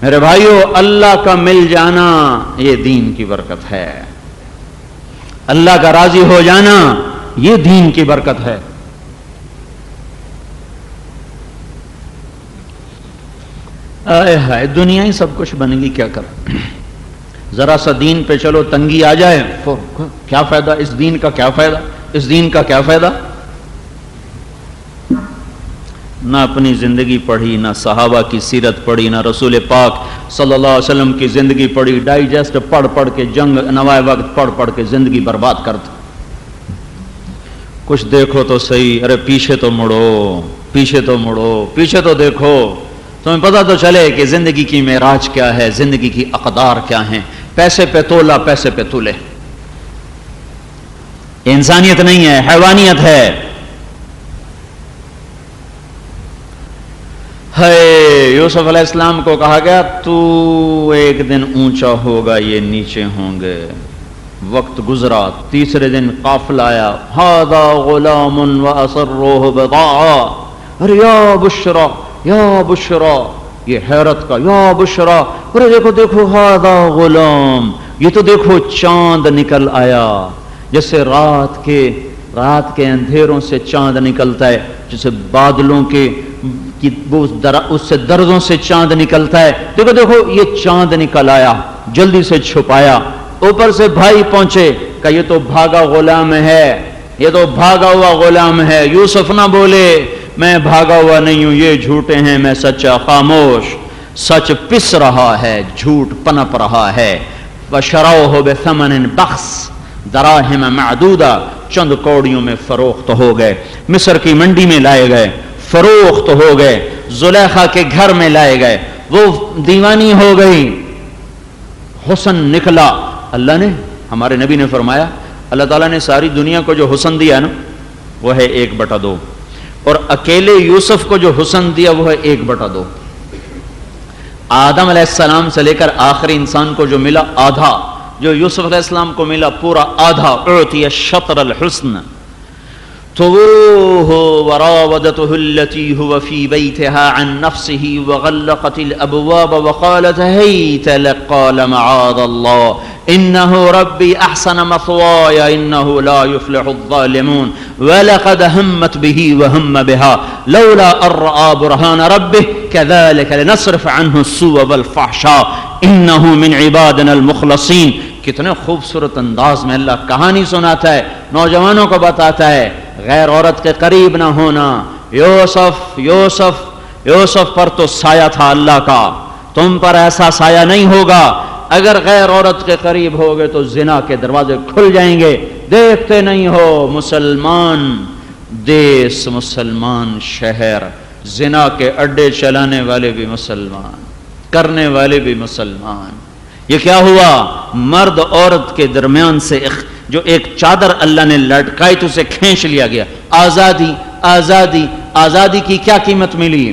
میرے بھائیو، اللہ کا مل جانا یہ دین کی برکت ہے، اللہ کا راضی ہو جانا یہ دین کی برکت ہے. آئے ہائے، دنیا ہی سب کچھ بنے گی، کیا کر. ذرا سا دین پہ چلو تنگی آ جائے، کیا فائدہ اس دین کا، کیا فائدہ اس دین کا، کیا فائدہ. نہ اپنی زندگی پڑھی، نہ صحابہ کی سیرت پڑھی، نہ رسول پاک صلی اللہ علیہ وسلم کی زندگی پڑھی. ڈائجسٹ پڑھ پڑھ کے، جنگ نوائے وقت پڑھ پڑھ کے زندگی برباد کرتا. کچھ دیکھو تو صحیح، ارے پیچھے تو مڑو، پیچھے تو مڑو، پیچھے تو دیکھو، تمہیں پتہ تو چلے کہ زندگی کی معراج کیا ہے، زندگی کی اقدار کیا ہیں. پیسے پہ تولا، پیسے پہ تولے. انسانیت نہیں ہے، حیوانیت ہے. ہے یوسف علیہ السلام کو کہا گیا تو ایک دن اونچا ہوگا، یہ نیچے ہوں گے. وقت گزرا، تیسرے دن قافلہ آیا، ھذا غلام واسروہ بضاعا. ارے یا بشرا، یا بشرا، یہ حیرت کا یا بشرا. ارے دیکھو دیکھو، ھذا غلام، یہ تو دیکھو چاند نکل آیا. جیسے رات کے رات کے اندھیروں سے چاند نکلتا ہے، جسے بادلوں کے اس سے درزوں سے چاند نکلتا ہے. دیکھو دیکھو یہ چاند نکل آیا، جلدی سے چھپایا. اوپر سے بھائی پہنچے کہ یہ تو بھاگا غلام ہے، یہ تو بھاگا ہوا غلام ہے. یوسف نہ بولے میں بھاگا ہوا نہیں ہوں، یہ جھوٹے ہیں، میں سچا. خاموش، سچ پس رہا ہے، جھوٹ پنپ رہا ہے. وَشَرَوْهُ بِثَمَنٍ بَخْسٍ دراہم معدودہ، چند کوڑیوں میں فروخت ہو گئے. مصر کی منڈی میں لائے گئے، فروخت ہو گئے. زلیخا کے گھر میں لائے گئے، وہ دیوانی ہو گئی. حسن نکلا. اللہ نے، ہمارے نبی نے فرمایا، اللہ تعالیٰ نے ساری دنیا کو جو حسن دیا نا وہ ہے 1/2، اور اکیلے یوسف کو جو حسن دیا وہ ہے 1/2. آدم علیہ السلام سے لے کر آخری انسان کو جو ملا آدھا، جو یوسف علیہ السلام کو ملا پورا آدھا. اعطی الشطر الحسن. توه وراودته التي هو في بيتها عن نفسه وغلقت الأبواب وقالت هيت لك قال معاذ الله إنه ربي أحسن مثواي إنه لا يفلح الظالمون ولقد همت به وهم بها لولا أن رأى برهان ربه كذلك لنصرف عنه السوء والفحشاء إنه من عبادنا المخلصين. کتنے خوبصورت انداز میں اللہ کہانی سناتا ہے، نوجوانوں کو بتاتا ہے غیر عورت کے قریب نہ ہونا. یوسف یوسف یوسف پر تو سایہ تھا اللہ کا، تم پر ایسا سایہ نہیں ہوگا. اگر غیر عورت کے قریب ہوگے تو زنا کے دروازے کھل جائیں گے. دیکھتے نہیں ہو مسلمان دیس، مسلمان شہر، زنا کے اڈے چلانے والے بھی مسلمان، کرنے والے بھی مسلمان. یہ کیا ہوا؟ مرد عورت کے درمیان سے جو ایک چادر اللہ نے لٹکائی تو اسے کھینچ لیا گیا. آزادی آزادی آزادی کی کیا قیمت ملی؟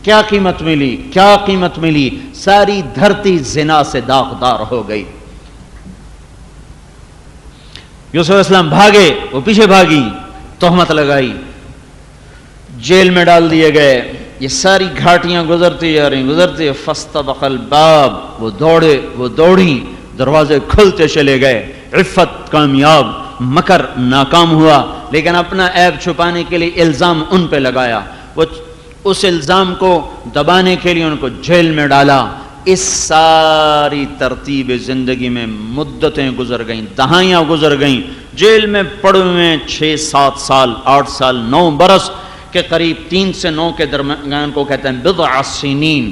کیا قیمت ملی؟ کیا قیمت ملی؟ ساری دھرتی زنا سے داغدار ہو گئی. یوسف علیہ السلام بھاگے، وہ پیچھے بھاگی، تہمت لگائی، جیل میں ڈال دیے گئے. یہ ساری گھاٹیاں گزرتی جا رہی گزرتی. فاستبق الباب، وہ دوڑے، وہ دوڑی، دروازے کھلتے چلے گئے. عفت کامیاب، مکر ناکام ہوا، لیکن اپنا عیب چھپانے کے لیے الزام ان پہ لگایا. وہ اس الزام کو دبانے کے لیے ان کو جیل میں ڈالا. اس ساری ترتیب زندگی میں مدتیں گزر گئیں، دہائیاں گزر گئیں. جیل میں پڑے ہوئے 6-7 سال، 8 سال، 9 برس کے قریب، 3 سے 9 کے درمیان کو کہتے ہیں بضع سنین.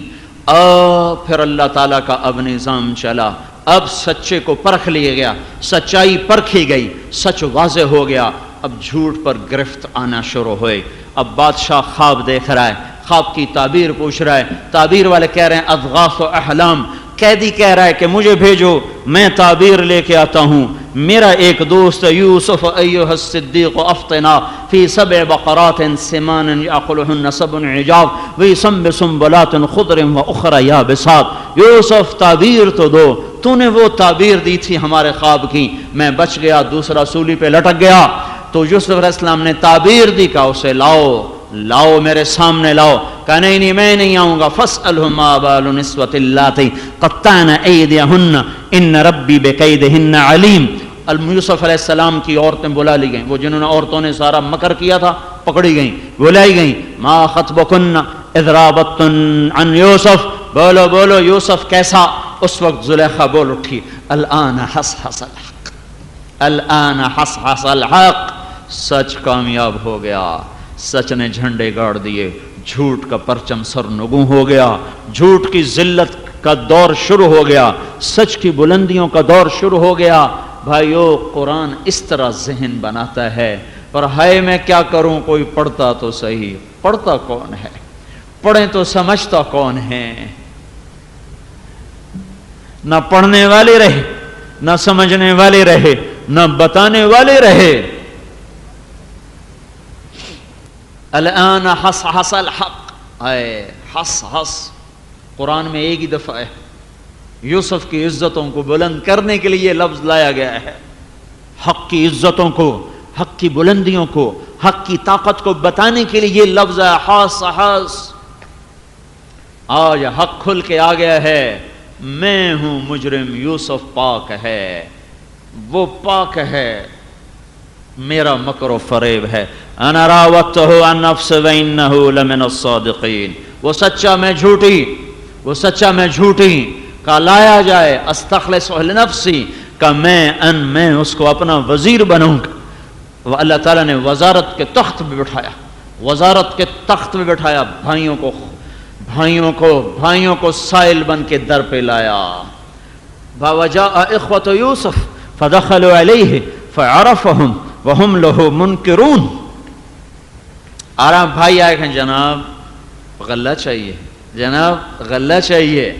پھر اللہ تعالیٰ کا اب نظام چلا. اب سچے کو پرکھ لیا گیا، سچائی پرکھی گئی، سچ واضح ہو گیا. اب جھوٹ پر گرفت آنا شروع ہوئے. اب بادشاہ خواب دیکھ رہا ہے، خواب کی تعبیر پوچھ رہا ہے. تعبیر والے کہہ رہے ہیں اضغاث و احلام. قیدی کہہ رہا ہے کہ مجھے بھیجو، میں تعبیر لے کے آتا ہوں. میرا ایک دوست یوسف ایھا الصدیق افتنا فی 7 بقرات سمان یاکلہن 7 عجاف وسنبل سنبلات خضر واخرى یابسات. یوسف تعبیر تو دو، تو نے وہ تعبیر دی تھی ہمارے خواب کی، میں بچ گیا، دوسرا سولی پہ لٹک گیا. تو یوسف علیہ السلام نے تعبیر دی، کہا اسے لاؤ میرے سامنے لاؤ. کہا نہیں میں نہیں آؤں گا. فاسألهم ما بال النسوة اللاتي قطعن أيديهن ان ربی بکیدہن علیم. یوسف علیہ السلام کی عورتیں بلا لی گئیں، وہ جنہوں نے عورتوں نے سارا مکر کیا تھا پکڑی گئیں، بلائی گئیں. ما خطبکن اذ راوتن عن یوسف، بولو یوسف کیسا؟ اس وقت زلیخا بول اٹھی الآن حصحص الحق، الآن حصحص الحق. سچ کامیاب ہو گیا، سچ نے جھنڈے گاڑ دیے، جھوٹ کا پرچم سرنگوں ہو گیا، جھوٹ کی ذلت کا دور شروع ہو گیا، سچ کی بلندیوں کا دور شروع ہو گیا. بھائیو قرآن اس طرح ذہن بناتا ہے. پر ہائے میں کیا کروں، کوئی پڑھتا تو صحیح. پڑھتا کون ہے؟ پڑھیں تو سمجھتا کون ہے؟ نہ پڑھنے والے رہے، نہ سمجھنے والے رہے، نہ بتانے والے رہے. الان حصحص الحق. حصحص قرآن میں ایک ہی دفعہ ہے. یوسف کی عزتوں کو بلند کرنے کے لیے یہ لفظ لایا گیا ہے. حق کی عزتوں کو، حق کی بلندیوں کو، حق کی طاقت کو بتانے کے لیے یہ لفظ ہے حصحص. آج حق کھل کے آ گیا ہے. میں ہوں مجرم، یوسف پاک ہے، وہ پاک ہے. میرا مکر و فریب ہے. انا راودتہ عن نفسہ وانہ لمن الصادقین. وہ سچا میں جھوٹی، وہ سچا میں جھوٹی کا لایا جائے. استخلص لنفسی کا میں اس کو اپنا وزیر بنوں گا. وہ اللہ تعالیٰ نے وزارت کے تخت پہ بٹھایا، وزارت کے تخت پہ بٹھایا. بھائیوں کو سائل بن کے در پہ لایا. وجاء اخوۃ یوسف فدخلوا علیہ فعرفہم وہم لہ منکرون. آرام بھائی آئے کہ جناب غلہ چاہیے، جناب غلہ چاہیے.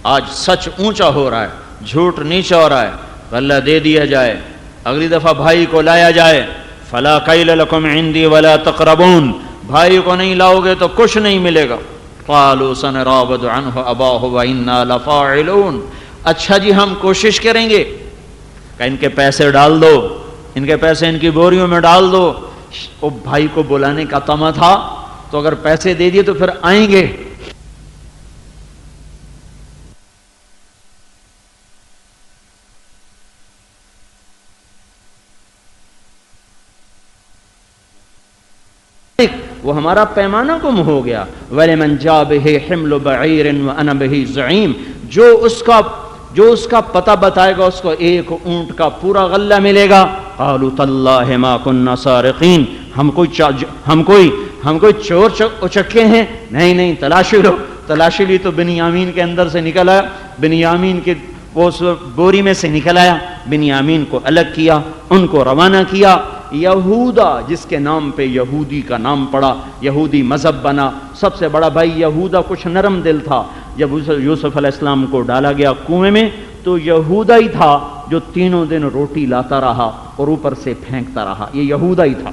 آج سچ اونچا ہو رہا ہے، جھوٹ نیچا ہو رہا ہے. غلہ دے دیا جائے، اگلی دفعہ بھائی کو لایا جائے. فلا کیل لکم عندی ولا تقربون. بھائی کو نہیں لاؤ گے تو کچھ نہیں ملے گا. قالوا سنراود عنہ اباہ وانا لفاعلون. اچھا جی ہم کوشش کریں گے کہ ان کے پیسے ڈال دو، ان کے پیسے ان کی بوریوں میں ڈال دو. وہ بھائی کو بلانے کا طمع تھا تو اگر پیسے دے دیے تو پھر آئیں گے. وہ ہمارا پیمانہ گم ہو گیا. وَلِمَنْ جَاءَ بِهِ حِمْلُ بَعِيرٍ وَأَنَا بِهِ زَعِيمٌ. جو اس کا پتہ بتائے گا اس کو ایک اونٹ کا پورا غلہ ملے گا. قالوا تاللہ ما كنا سارقین. ہم کوئی چور اچکے ہیں؟ نہیں، تلاشی لو. تلاشی لی تو بنیامین کے اندر سے نکل آیا، بنیامین کے وہ بوری میں سے نکل آیا. بنیامین کو الگ کیا، ان کو روانہ کیا. یہودا جس کے نام پہ یہودی کا نام پڑا، یہودی مذہب بنا. سب سے بڑا بھائی یہودا کچھ نرم دل تھا. جب یوسف علیہ السلام کو ڈالا گیا کنویں میں تو یہودا ہی تھا جو تینوں دن روٹی لاتا رہا اور اوپر سے پھینکتا رہا. یہ یہودا ہی تھا.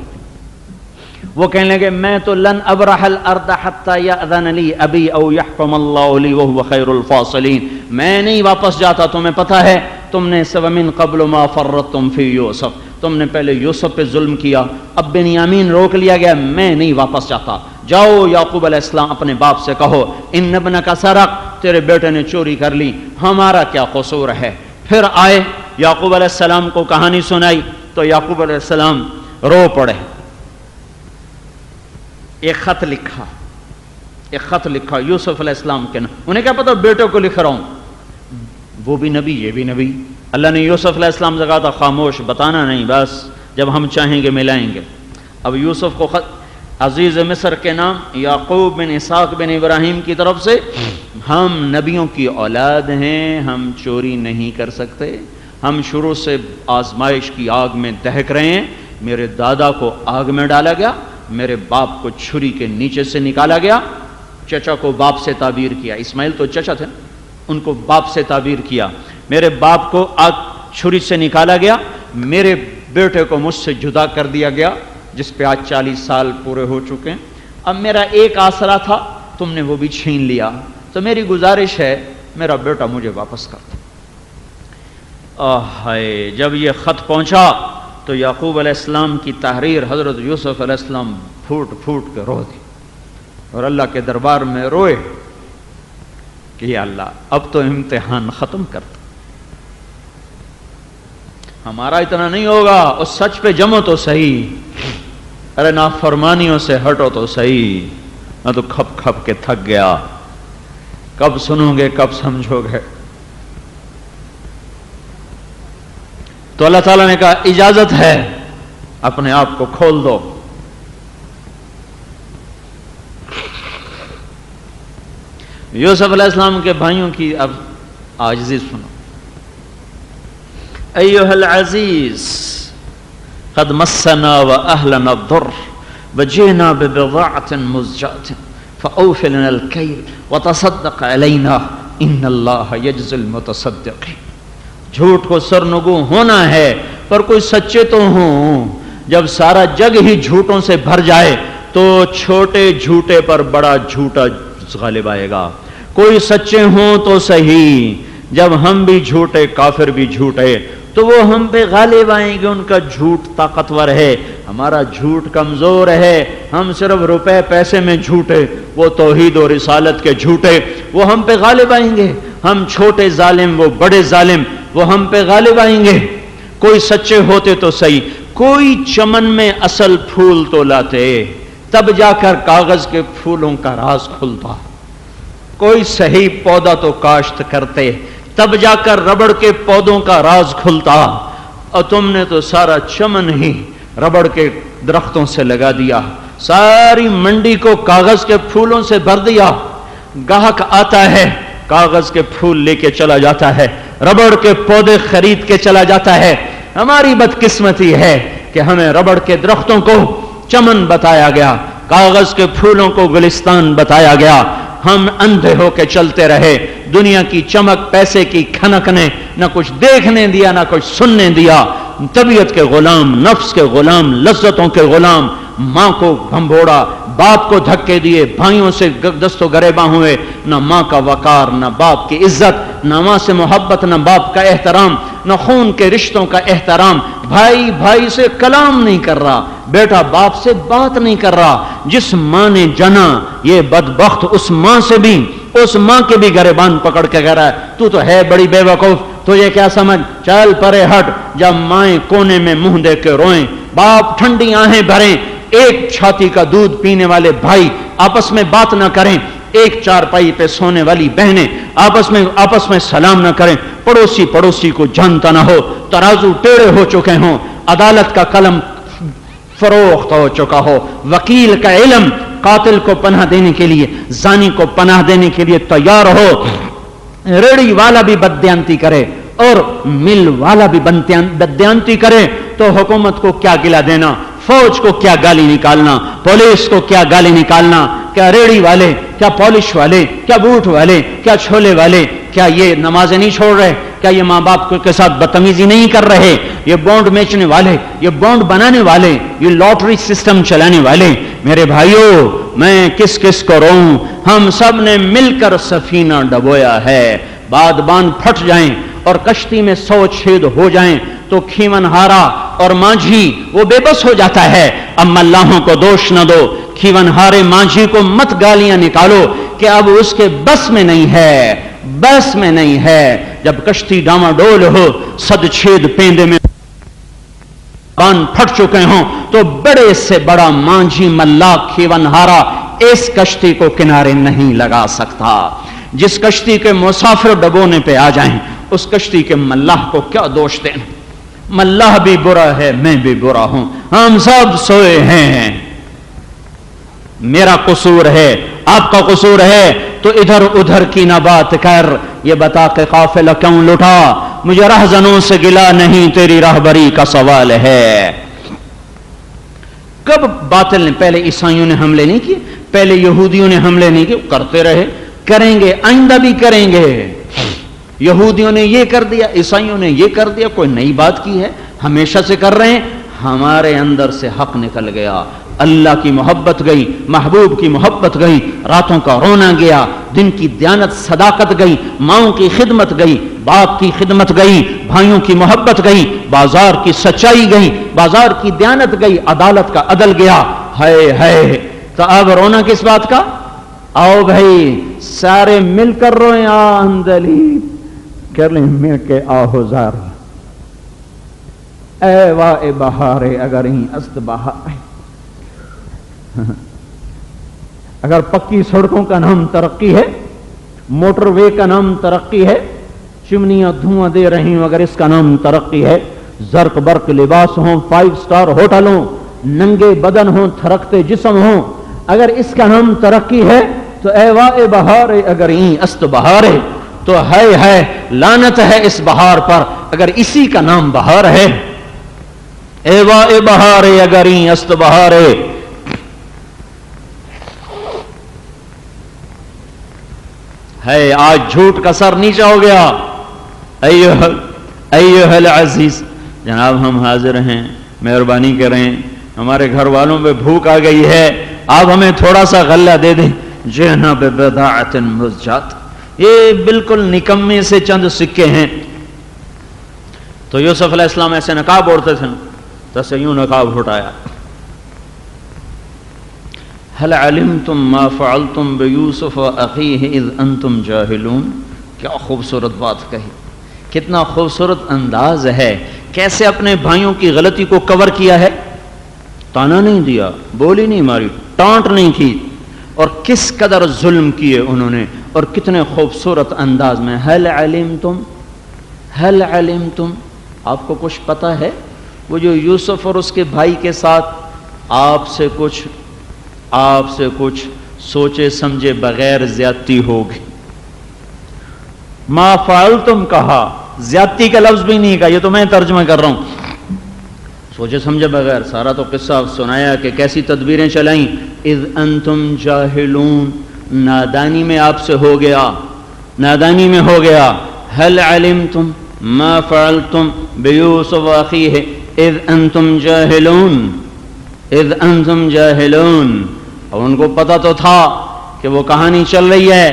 وہ کہنے لگے میں تو لن ابرح الارض حتی یأذن لی ابی او یحکم اللہ لی وہو خیر الفاصلین. میں نہیں واپس جاتا. تمہیں پتہ ہے تم نے سومن قبل ما فرطتم فی یوسف، تم نے پہلے یوسف پہ ظلم کیا، اب بنیامین روک لیا گیا. میں نہیں واپس جاتا. جاؤ یعقوب علیہ السلام اپنے باپ سے کہو ان ابنک سرق، تیرے بیٹے نے چوری کر لی، ہمارا کیا قصور ہے. پھر آئے یعقوب علیہ السلام کو کہانی سنائی تو یعقوب علیہ السلام رو پڑے. ایک خط لکھا یوسف علیہ السلام کے نام. انہیں کیا پتا بیٹے کو لکھ رہا ہوں. وہ بھی نبی، یہ بھی نبی. اللہ نے یوسف علیہ السلام سے کہا تھا خاموش، بتانا نہیں، بس جب ہم چاہیں گے ملائیں گے. اب یوسف کو خط عزیز مصر کے نام یعقوب بن اسحاق بن ابراہیم کی طرف سے، ہم نبیوں کی اولاد ہیں، ہم چوری نہیں کر سکتے، ہم شروع سے آزمائش کی آگ میں دہک رہے ہیں. میرے دادا کو آگ میں ڈالا گیا، میرے باپ کو چھری کے نیچے سے نکالا گیا، چچا کو باپ سے تعبیر کیا. اسماعیل تو چچا تھے، ان کو باپ سے تعبیر کیا. میرے باپ کو آگ چھری سے نکالا گیا، میرے بیٹے کو مجھ سے جدا کر دیا گیا جس پہ آج 40 سال پورے ہو چکے ہیں. اب میرا ایک آسرا تھا، تم نے وہ بھی چھین لیا. تو میری گزارش ہے میرا بیٹا مجھے واپس کر دو. ہائے جب یہ خط پہنچا تو یعقوب علیہ السلام کی تحریر حضرت یوسف علیہ السلام پھوٹ پھوٹ کے رو دی اور اللہ کے دربار میں روئے کہ یا اللہ اب تو امتحان ختم کر دو. ہمارا اتنا نہیں ہوگا، اس سچ پہ جمو تو صحیح، ارے نافرمانیوں سے ہٹو تو صحیح. میں تو کھپ کھپ کے تھک گیا. کب سنو گے، کب سمجھو گے؟ تو اللہ تعالیٰ نے کہا اجازت ہے، اپنے آپ کو کھول دو. یوسف علیہ السلام کے بھائیوں کی اب عاجزی سنو. ایھا العزیز قد مسنا واہلنا الضر وجئنا ببضاعة مزجاة فأوف لنا الكيل وتصدق علينا ان اللہ یجزی المتصدقین. جھوٹ کو سرنگو ہونا ہے پر کوئی سچے تو ہوں. جب سارا جگ ہی جھوٹوں سے بھر جائے تو چھوٹے جھوٹے پر بڑا جھوٹا غالب آئے گا. کوئی سچے ہوں تو صحیح. جب ہم بھی جھوٹے، کافر بھی جھوٹے، تو وہ ہم پہ غالب آئیں گے. ان کا جھوٹ طاقتور ہے، ہمارا جھوٹ کمزور ہے. ہم صرف روپے پیسے میں جھوٹے، وہ توحید و رسالت کے جھوٹے، وہ ہم پہ غالب آئیں گے. ہم چھوٹے ظالم، وہ بڑے ظالم، وہ ہم پہ غالب آئیں گے. کوئی سچے ہوتے تو صحیح. کوئی چمن میں اصل پھول تو لاتے، تب جا کر کاغذ کے پھولوں کا راز کھلتا۔ کوئی صحیح پودا تو کاشت کرتے، تب جا کر ربڑ کے پودوں کا راز کھلتا، اور تم نے تو سارا چمن ہی ربڑ کے درختوں سے لگا دیا، ساری منڈی کو کاغذ کے پھولوں سے بھر دیا۔ گاہک آتا ہے، کاغذ کے پھول لے کے چلا جاتا ہے، ربڑ کے پودے خرید کے چلا جاتا ہے۔ ہماری بدقسمتی ہے کہ ہمیں ربڑ کے درختوں کو چمن بتایا گیا، کاغذ کے پھولوں کو گلستان بتایا گیا، ہم اندھے ہو کے چلتے رہے۔ دنیا کی چمک، پیسے کی کھنک نے نہ کچھ دیکھنے دیا نہ کچھ سننے دیا۔ طبیعت کے غلام، نفس کے غلام، لذتوں کے غلام، ماں کو بھمبوڑا، باپ کو دھکے دیے، بھائیوں سے دست و گریباں ہوئے، نہ ماں کا وقار، نہ باپ کی عزت، نہ ماں سے محبت، نہ باپ کا احترام، نہ خون کے رشتوں کا احترام۔ بھائی بھائی سے کلام نہیں کر رہا، بیٹا باپ سے بات نہیں کر رہا۔ جس ماں نے جنا، یہ بدبخت اس ماں سے بھی، اس ماں کے بھی گریبان پکڑ کے کہہ رہا ہے تو ہے بڑی بے وقوف، تجھے کیا سمجھ، چل پرے ہٹ۔ جب مائیں کونے میں منہ دے کے روئیں، باپ ٹھنڈی آہیں بھریں، ایک چھاتی کا دودھ پینے والے بھائی آپس میں بات نہ کریں، ایک چارپائی پہ سونے والی بہنیں آپس میں سلام نہ کریں، پڑوسی کو جانتا نہ ہو، ترازو ٹیڑے ہو چکے ہوں، عدالت کا قلم فروخت ہو چکا ہو، وکیل کا علم قاتل کو پناہ دینے کے لیے، زانی کو پناہ دینے کے لیے تیار ہو، ریڑی والا بھی بددیانتی کرے اور مل والا بھی بددیانتی کرے تو حکومت کو کیا گلا دینا، فوج کو کیا گالی نکالنا، پولیس کو کیا گالی نکالنا، کیا ریڑی والے، کیا پالش والے، کیا بوٹ والے، کیا چھولے والے، کیا یہ نمازیں نہیں چھوڑ رہے، کیا یہ ماں باپ کے ساتھ بدتمیزی نہیں کر رہے، یہ بانڈ بیچنے والے، یہ بانڈ بنانے والے، یہ لاٹری سسٹم چلانے والے۔ میرے بھائیوں، میں کس کس کو روؤں؟ ہم سب نے مل کر سفینہ ڈبویا ہے۔ بادبان پھٹ جائیں اور کشتی میں 100 چھید ہو جائیں تو کھیون ہارا اور مانجھی وہ بے بس ہو جاتا ہے۔ اب ملاحوں کو دوش نہ دو، کھیون ہارے مانجھی کو مت گالیاں نکالو کہ اب اس کے بس میں نہیں ہے، بس میں نہیں ہے۔ جب کشتی ڈاما ڈول ہو، 100 چھید پیندے میں بان پھٹ چکے ہوں تو بڑے سے بڑا مانجھی ملا کھیون ہارا اس کشتی کو کنارے نہیں لگا سکتا۔ جس کشتی کے مسافر ڈبونے پہ آ جائیں اس کشتی کے ملاح کو کیا دوش دیں؟ ملاح بھی برا ہے، میں بھی برا ہوں، ہم سب سوئے ہیں۔ میرا قصور ہے، آپ کا قصور ہے تو ادھر ادھر کی نہ بات کر، یہ بتا کہ قافلہ کیوں لٹا، مجھے رہزنوں سے گلا نہیں، تیری راہبری کا سوال ہے۔ کب باطل نے، پہلے عیسائیوں نے حملے نہیں کیے، پہلے یہودیوں نے حملے نہیں کیے، کرتے رہے، کریں گے، آئندہ بھی کریں گے۔ یہودیوں نے یہ کر دیا، عیسائیوں نے یہ کر دیا، کوئی نئی بات کی ہے، ہمیشہ سے کر رہے ہیں۔ ہمارے اندر سے حق نکل گیا، اللہ کی محبت گئی، محبوب کی محبت گئی، راتوں کا رونا گیا، دن کی دیانت صداقت گئی، ماؤں کی خدمت گئی، باپ کی خدمت گئی، بھائیوں کی محبت گئی، بازار کی سچائی گئی، بازار کی دیانت گئی، عدالت کا عدل گیا۔ ہے تو اب رونا کس بات کا؟ آؤ بھائی سارے مل کر روئیں، اندلی کر لیں میں کے آہوزار، اے وائے بہارے اگر ہی است بہار۔ اگر پکی سڑکوں کا نام ترقی ہے، موٹر وے کا نام ترقی ہے، چمنیاں دھواں دے رہی ہوں اگر اس کا نام ترقی ہے، زرق برق لباس ہوں، 5 سٹار ہوٹل ہوں، ننگے بدن ہوں، تھرکتے جسم ہوں، اگر اس کا نام ترقی ہے تو اے وائے بہارے اگر ہی است بہارے، تو ہے لعنت ہے اس بہار پر اگر اسی کا نام بہار ہے۔ اے وائے بہارے اگر ہی است بہارے۔ ہے آج جھوٹ کا سر نیچا ہو گیا۔ ایھا العزیز، جناب ہم حاضر ہیں، مہربانی کریں، ہمارے گھر والوں پہ بھوک آ گئی ہے، آپ ہمیں تھوڑا سا غلہ دے دیں۔ جئنا ببضاعۃ مزجاۃ، یہ بالکل نکمے سے چند سکے ہیں۔ تو یوسف علیہ السلام ایسے نقاب اوڑھتے تھے، تو یوں نقاب اٹھایا۔ هل علمتم ما فعلتم بیوسف اخیہ اذ انتم جاہلون۔ کیا خوبصورت بات کہی، کتنا خوبصورت انداز ہے کیسے اپنے بھائیوں کی غلطی کو کور کیا ہے، تانا نہیں دیا، بولی نہیں ماری، ٹانٹ نہیں کی، اور کس قدر ظلم کیے انہوں نے، اور کتنے خوبصورت انداز میں هل علمتم، آپ کو کچھ پتہ ہے؟ وہ جو یوسف اور اس کے بھائی کے ساتھ آپ سے کچھ سوچے سمجھے بغیر زیادتی ہوگی، ما فعلتم کہا، زیادتی کا لفظ بھی نہیں کہا، یہ تو میں ترجمہ کر رہا ہوں، سوچے سمجھے بغیر سارا تو قصہ سنایا کہ کیسی تدبیریں چلائیں، اذ انتم جاہلون، نادانی میں آپ سے ہو گیا، نادانی میں ہو گیا، هل علمتم ما فعلتم بیوسف اخیہ اذ انتم جاہلون، اور ان کو پتہ تو تھا کہ وہ کہانی چل رہی ہے،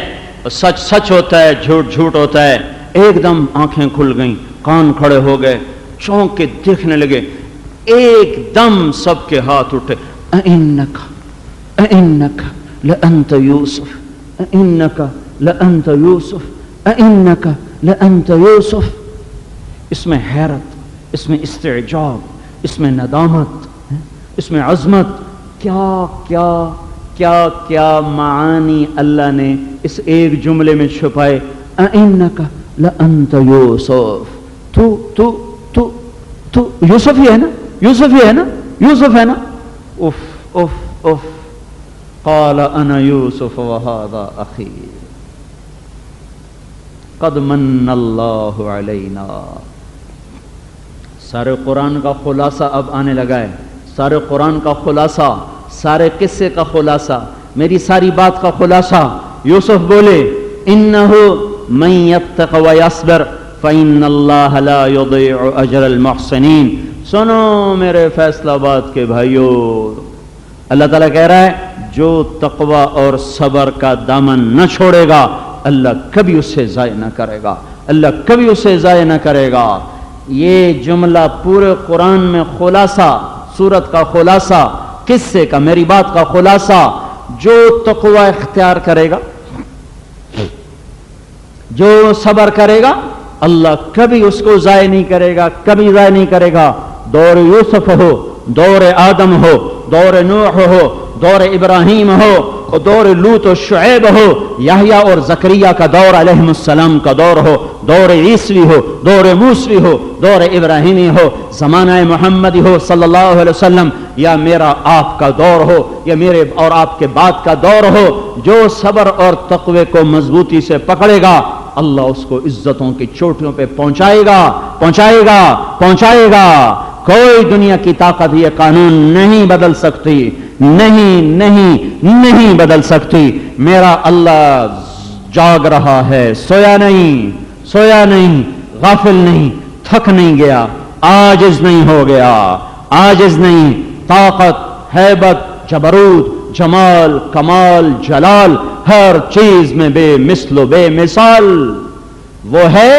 سچ سچ ہوتا ہے، جھوٹ جھوٹ ہوتا ہے۔ ایک دم آنکھیں کھل گئیں، کان کھڑے ہو گئے، چونک کے دیکھنے لگے، ایک دم سب کے ہاتھ اٹھے، اِنَّكَ لَأَنْتَ يُوسُف، اِنَّكَ لَأَنْتَ يُوسُف، اِنَّكَ لَأَنْتَ يُوسُف۔ اس میں حیرت، اس میں استعجاب، اس میں ندامت، اس میں عظمت، کیا کیا کیا کیا معانی اللہ نے اس ایک جملے میں چھپائے، اِنَّكَ لَأَنْتَ يُوسُف، تو یوسف ہی ہے نا، یوسف ہی ہے نا، یوسف ہے نا، اف اف اف، قال انا یوسف وهذا اخی قد من اللہ علینا۔ سارے قرآن کا خلاصہ اب آنے لگا ہے، سارے قرآن کا خلاصہ، سارے قصے کا خلاصہ، میری ساری بات کا خلاصہ۔ یوسف بولے، انہ من یتق ویصبر فإن اللہ لا یضیع اجر المحسنین۔ سنو میرے فیصلہ آباد کے بھائیو، اللہ تعالیٰ کہہ رہا ہے جو تقوی اور صبر کا دامن نہ چھوڑے گا اللہ کبھی اسے ضائع نہ کرے گا، اللہ کبھی اسے ضائع نہ کرے گا۔ یہ جملہ پورے قرآن میں خلاصہ، سورت کا خلاصہ، قصے کا، میری بات کا خلاصہ، جو تقوی اختیار کرے گا، جو صبر کرے گا اللہ کبھی اس کو ضائع نہیں کرے گا، کبھی ضائع نہیں کرے گا۔ دور یوسف ہو، دور آدم ہو، دور نوح ہو، دور ابراہیم ہو، دور لوط و شعیب ہو، یحییٰ اور زکریا کا دور علیہ السلام کا دور ہو، دور عیسوی ہو، دور موسوی ہو، دور ابراہیمی ہو، زمانہ محمدی ہو صلی اللہ علیہ وسلم، یا میرا آپ کا دور ہو، یا میرے اور آپ کے بعد کا دور ہو، جو صبر اور تقوی کو مضبوطی سے پکڑے گا اللہ اس کو عزتوں کی چوٹیوں پہ پہنچائے گا، پہنچائے گا، پہنچائے گا۔ کوئی دنیا کی طاقت یہ قانون نہیں بدل سکتی، نہیں بدل سکتی۔ میرا اللہ جاگ رہا ہے، سویا نہیں، غافل نہیں، تھک نہیں گیا، عاجز نہیں ہو گیا، عاجز نہیں۔ طاقت، ہیبت، جبروت، جمال، کمال، جلال، ہر چیز میں بے مثل و بے مثال۔ وہ ہے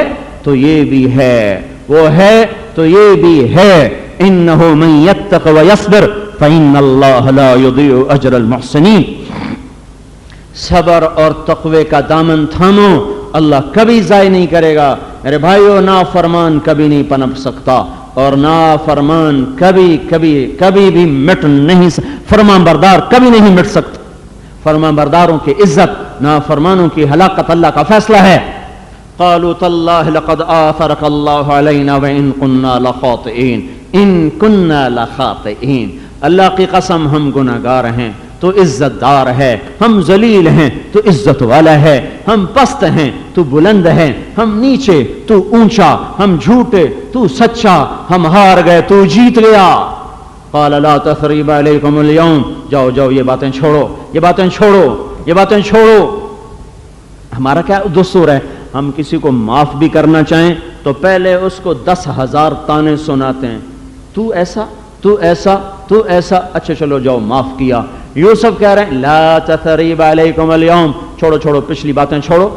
تو یہ بھی ہے، وہ ہے تو یہ بھی ہے۔ انہ من یتق ویصبر فإن اللہ لا یضیع اجر المحسنین۔ صبر اور تقوی کا دامن تھامو، اللہ کبھی ضائع نہیں کرے گا۔ میرے بھائیو، نافرمان کبھی نہیں پنپ سکتا، اور نافرمان کبھی بھی مٹ نہیں، فرمان بردار کبھی نہیں مٹ سکتا۔ فرمان برداروں کی عزت، نافرمانوں کی ہلاکت اللہ کا فیصلہ ہے۔ قالوا تاللہ لقد آثرک اللہ علینا وإن كنا لخاطئین، ان كنا لخاطئین۔ اللہ کی قسم ہم گناہگار ہیں تو عزت دار ہے، ہم ذلیل ہیں تو عزت والا ہے، ہم پست ہیں تو بلند ہیں، ہم نیچے تو اونچا، ہم جھوٹے تو سچا، ہم ہار گئے تو جیت گیا۔ قال لا تثریب علیکم اليوم، جاؤ یہ باتیں چھوڑو۔ ہمارا کیا دستور ہے؟ ہم کسی کو معاف بھی کرنا چاہیں تو پہلے اس کو 10,000 تانے سناتے ہیں، تو ایسا، اچھا چلو جاؤ معاف کیا۔ یوسف کہہ رہے ہیں لا تثریب علیکم اليوم، چھوڑو پچھلی باتیں چھوڑو،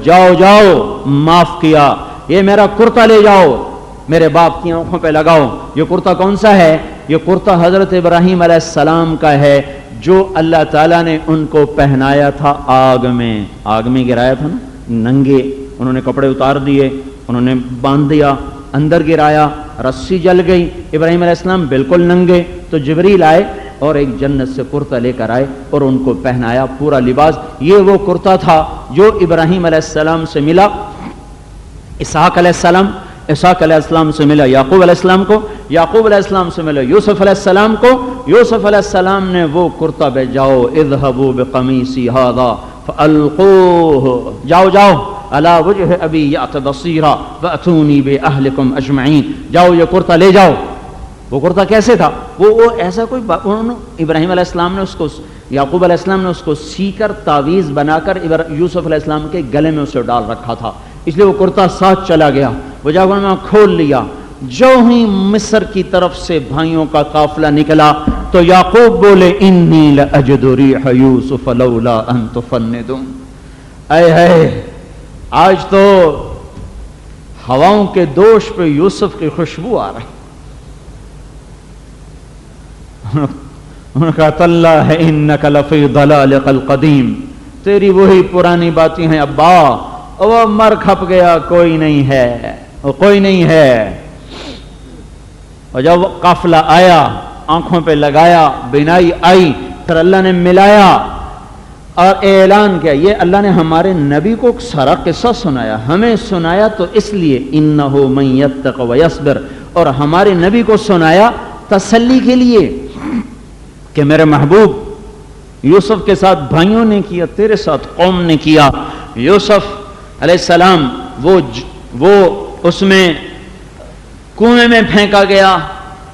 جاؤ معاف کیا۔ یہ میرا کرتا لے جاؤ، میرے باپ کی آنکھوں پہ لگاؤ۔ یہ کرتا کون سا ہے؟ یہ کرتا حضرت ابراہیم علیہ السلام کا ہے، جو اللہ تعالیٰ نے ان کو پہنایا تھا آگ میں گرایا تھا نا، ننگے، انہوں نے کپڑے اتار دیے، انہوں نے باندھ دیا، اندر گرایا، رسی جل گئی، ابراہیم علیہ السلام بالکل ننگے، تو جبریل آئے اور ایک جنت سے کرتا لے کر آئے اور ان کو پہنایا پورا لباس۔ یہ وہ کرتا تھا جو ابراہیم علیہ السلام سے ملا اسحاق علیہ السلام، اسحاق علیہ السلام سے ملا یعقوب علیہ السلام کو، یعقوب علیہ السلام سے ملا یوسف علیہ السلام کو، یوسف علیہ السلام نے وہ کرتا بے جاؤ اذهبوا بقمیصی هذا فالقوه، جاؤ جاؤ علی وجہ ابی یأت بصیرا واتونی باہلکم اجمعین، جاؤ یہ کرتا لے جاؤ۔ وہ کرتا کیسے تھا؟ وہ ایسا کوئی ابراہیم علیہ السلام نے اس کو، یعقوب علیہ السلام نے اس کو سی کر تعویذ بنا کر یوسف علیہ السلام کے گلے میں اسے ڈال رکھا تھا، اس لیے وہ کرتا ساتھ چلا گیا۔ وہ جا کر میں کھول لیا، جو ہی مصر کی طرف سے بھائیوں کا قافلہ نکلا تو یعقوب بولے انی لاجد ریح یوسف لولا ان تفندون، اے ہے آج تو ہواؤں کے دوش پہ یوسف کی خوشبو آ رہی۔ انہوں نے کہا تاللہ انک لفی ضلالک القدیم، تیری وہی پرانی باتیں ہیں ابا، وہ مر کھپ گیا، کوئی نہیں ہے، وہ کوئی نہیں ہے۔ اور جب قافلہ آیا، آنکھوں پہ لگایا، بینائی آئی، پھر اللہ نے ملایا اور اعلان کیا۔ یہ اللہ نے ہمارے نبی کو سارا قصہ سنایا، ہمیں سنایا تو اس لیے انہ من یتق ویصبر، اور ہمارے نبی کو سنایا تسلی کے لیے کہ میرے محبوب یوسف کے ساتھ بھائیوں نے کیا، تیرے ساتھ قوم نے کیا۔ یوسف علیہ السلام وہ اس میں کنویں میں پھینکا گیا،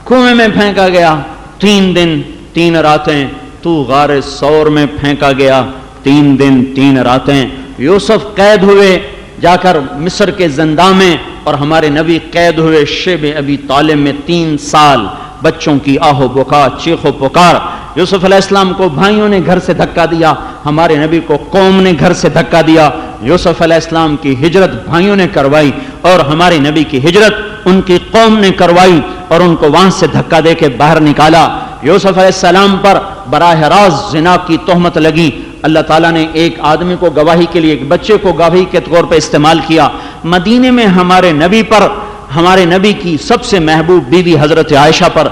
کنویں میں پھینکا گیا، 3 دن 3 راتیں تو غار ثور میں پھینکا گیا، 3 دن 3 راتیں۔ یوسف قید ہوئے جا کر مصر کے زنداں میں، اور ہمارے نبی قید ہوئے شیب ابی طالب میں 3 سال، بچوں کی آہ و بکا، چیخ و پکار۔ یوسف علیہ السلام کو بھائیوں نے گھر سے دھکا دیا، ہمارے نبی کو قوم نے گھر سے دھکا دیا۔ یوسف علیہ السلام کی ہجرت بھائیوں نے کروائی اور ہمارے نبی کی ہجرت ان کی قوم نے کروائی اور ان کو وہاں سے دھکا دے کے باہر نکالا۔ یوسف علیہ السلام پر براہ راست زنا کی تہمت لگی، اللہ تعالیٰ نے ایک آدمی کو گواہی کے لیے، ایک بچے کو گواہی کے طور پہ استعمال کیا۔ مدینے میں ہمارے نبی پر، ہمارے نبی کی سب سے محبوب بیوی حضرت عائشہ پر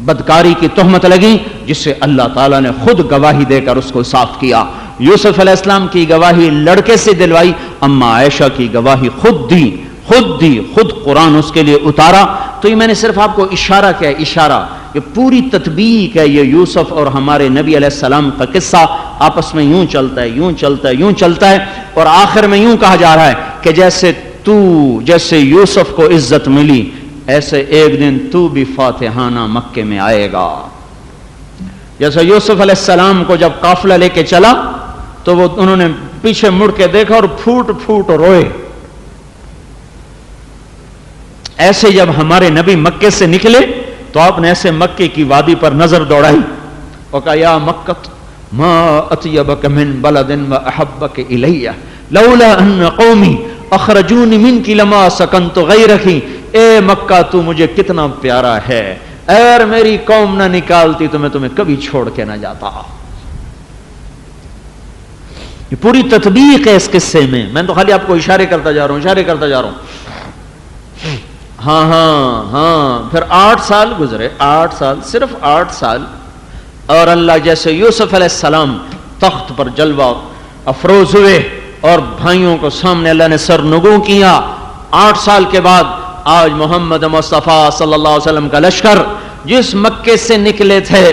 بدکاری کی تہمت لگی، جس سے اللہ تعالیٰ نے خود گواہی دے کر اس کو صاف کیا۔ یوسف علیہ السلام کی گواہی لڑکے سے دلوائی، اما عائشہ کی گواہی خود دی، خود قرآن اس کے لیے اتارا۔ تو یہ میں نے صرف آپ کو اشارہ کیا، اشارہ، یہ پوری تطبیق ہے۔ یہ یوسف اور ہمارے نبی علیہ السلام کا قصہ آپس میں یوں چلتا ہے، یوں چلتا ہے، یوں چلتا ہے، اور آخر میں یوں کہا جا رہا ہے کہ جیسے یوسف کو عزت ملی، ایسے ایک دن تو بھی فاتحانہ مکے میں آئے گا۔ جیسے یوسف علیہ السلام کو جب قافلہ لے کے چلا تو انہوں نے پیچھے مڑ کے دیکھا اور پھوٹ پھوٹ روئے، ایسے جب ہمارے نبی مکے سے نکلے تو آپ نے ایسے مکے کی وادی پر نظر دوڑائی اور کہا یا مکۃ ما اطیبک من بلد واحبک الی لولا ان قومی اخرجونی منک لما سکنت غیرک، اے مکہ تو مجھے کتنا پیارا ہے، اگر میری قوم نہ نکالتی تو میں تمہیں کبھی چھوڑ کے نہ جاتا۔ یہ پوری تطبیق ہے اس قصے میں تو خالی آپ کو اشارے کرتا جا رہا ہوں۔ ہاں پھر 8 سال گزرے، 8 سال، صرف 8 سال، اور اللہ جیسے یوسف علیہ السلام تخت پر جلوہ افروز ہوئے اور بھائیوں کو سامنے اللہ نے سرنگوں کیا، 8 سال کے بعد آج محمد مصطفیٰ صلی اللہ علیہ وسلم کا لشکر جس مکے سے نکلے تھے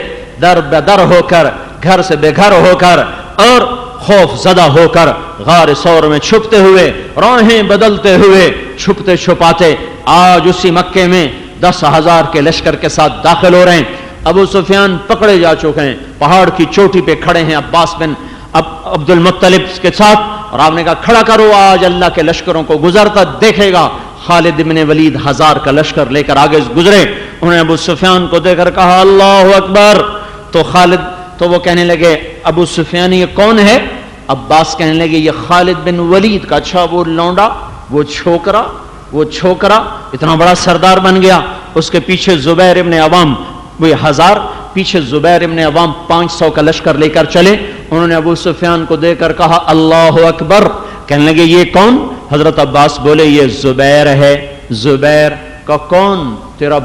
در بدر ہو کر، گھر سے بے گھر ہو کر اور خوف زدہ ہو کر، غار ثور میں چھپتے ہوئے، راہیں بدلتے ہوئے، چھپتے چھپاتے آج اسی مکے میں 10,000 کے لشکر کے ساتھ داخل ہو رہے ہیں۔ ابو سفیان پکڑے جا چکے ہیں، پہاڑ کی چوٹی پہ کھڑے ہیں عباس بن عبد المطلب کے ساتھ، اور آپ نے کہا کھڑا کرو، آج اللہ کے لشکروں کو گزرتا دیکھے گا۔ خالد بن ولید 1000 کا لشکر لے کر آگے گزرے، انہوں نے ابو سفیان کو دیکھ کر کہا اللہ اکبر، تو وہ کہنے لگے ابو سفیان یہ کون ہے؟ عباس کہنے لگے یہ خالد بن ولید کا۔ اچھا وہ لونڈا، وہ چھوکرا اتنا بڑا سردار بن گیا، اس کے پیچھے زبیر ابن عوام، وہ 1000 پیچھے زبیر ابن عوام 500 کا لشکر لے کر چلے۔ انہوں نے ابو سفیان کو دیکھ کر کہا اللہ اکبر، کہنے لگے یہ کون؟ حضرت عباس بولے یہ زبیر ہے۔ زبیر کا کون؟ تیرا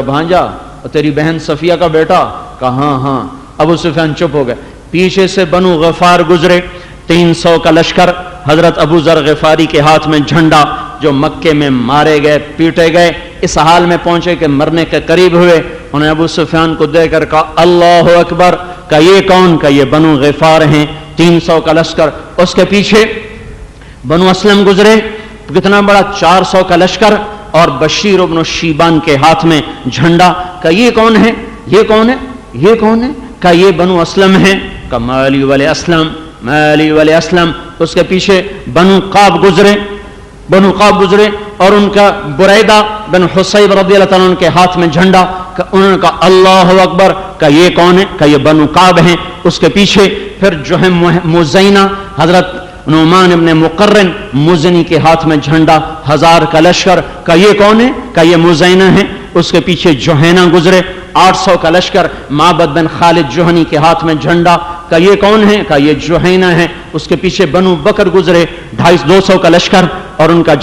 بھانجا اور تیری بہن صفیہ کا بیٹا؟ کہا ہاں۔ ابو سفیان چپ ہو گئے۔ پیچھے سے بنو غفار گزرے، 300 کا لشکر، حضرت ابو ذر غفاری کے ہاتھ میں جھنڈا، جو مکے میں مارے گئے، پیٹے گئے، اس حال میں پہنچے کہ مرنے کے قریب ہوئے۔ انہیں ابو سفیان کو دیکھ کر کہا اللہ اکبر، کہ یہ کون؟ کہ یہ بنو غفار ہیں، 300 کا لشکر۔ اس کے پیچھے بنو اسلم گزرے، کتنا بڑا، 400 کا لشکر، اور بشیر ابن شیبان کے ہاتھ میں جھنڈا۔ کہ یہ کون ہے؟ یہ کون ہے؟ یہ کون ہے؟ کہ یہ بنو اسلم ہیں۔ کہ مالی ولی اسلم، مالی ولی اسلم۔ اس کے پیچھے بنو قاب گزرے اور ان کا بریدہ بن حصیب رضی اللہ تعالیٰ عنہ کے ہاتھ میں جھنڈا۔ کہ انہوں نے کہا اللہ اکبر، کہ یہ کون ہے؟ کہ یہ بنو قاب ہیں۔ اس کے پیچھے پھر جو ہے مزینہ، حضرت نعمان ابن مقرن مزنی کے ہاتھ میں جھنڈا، 1000 کا لشکر۔ کہ یہ کون ہے؟ کہ یہ مزینہ ہیں۔ اس کے پیچھے جوہینہ گزرے، 800 کا لشکر، معبد بن خالد جوہنی کے ہاتھ میں جھنڈا۔ کہ یہ کون ہے؟ کہ یہ جوہینہ ہیں۔ اس کے پیچھے بنو بکر گزرے، 250 کا لشکر، اور ان کا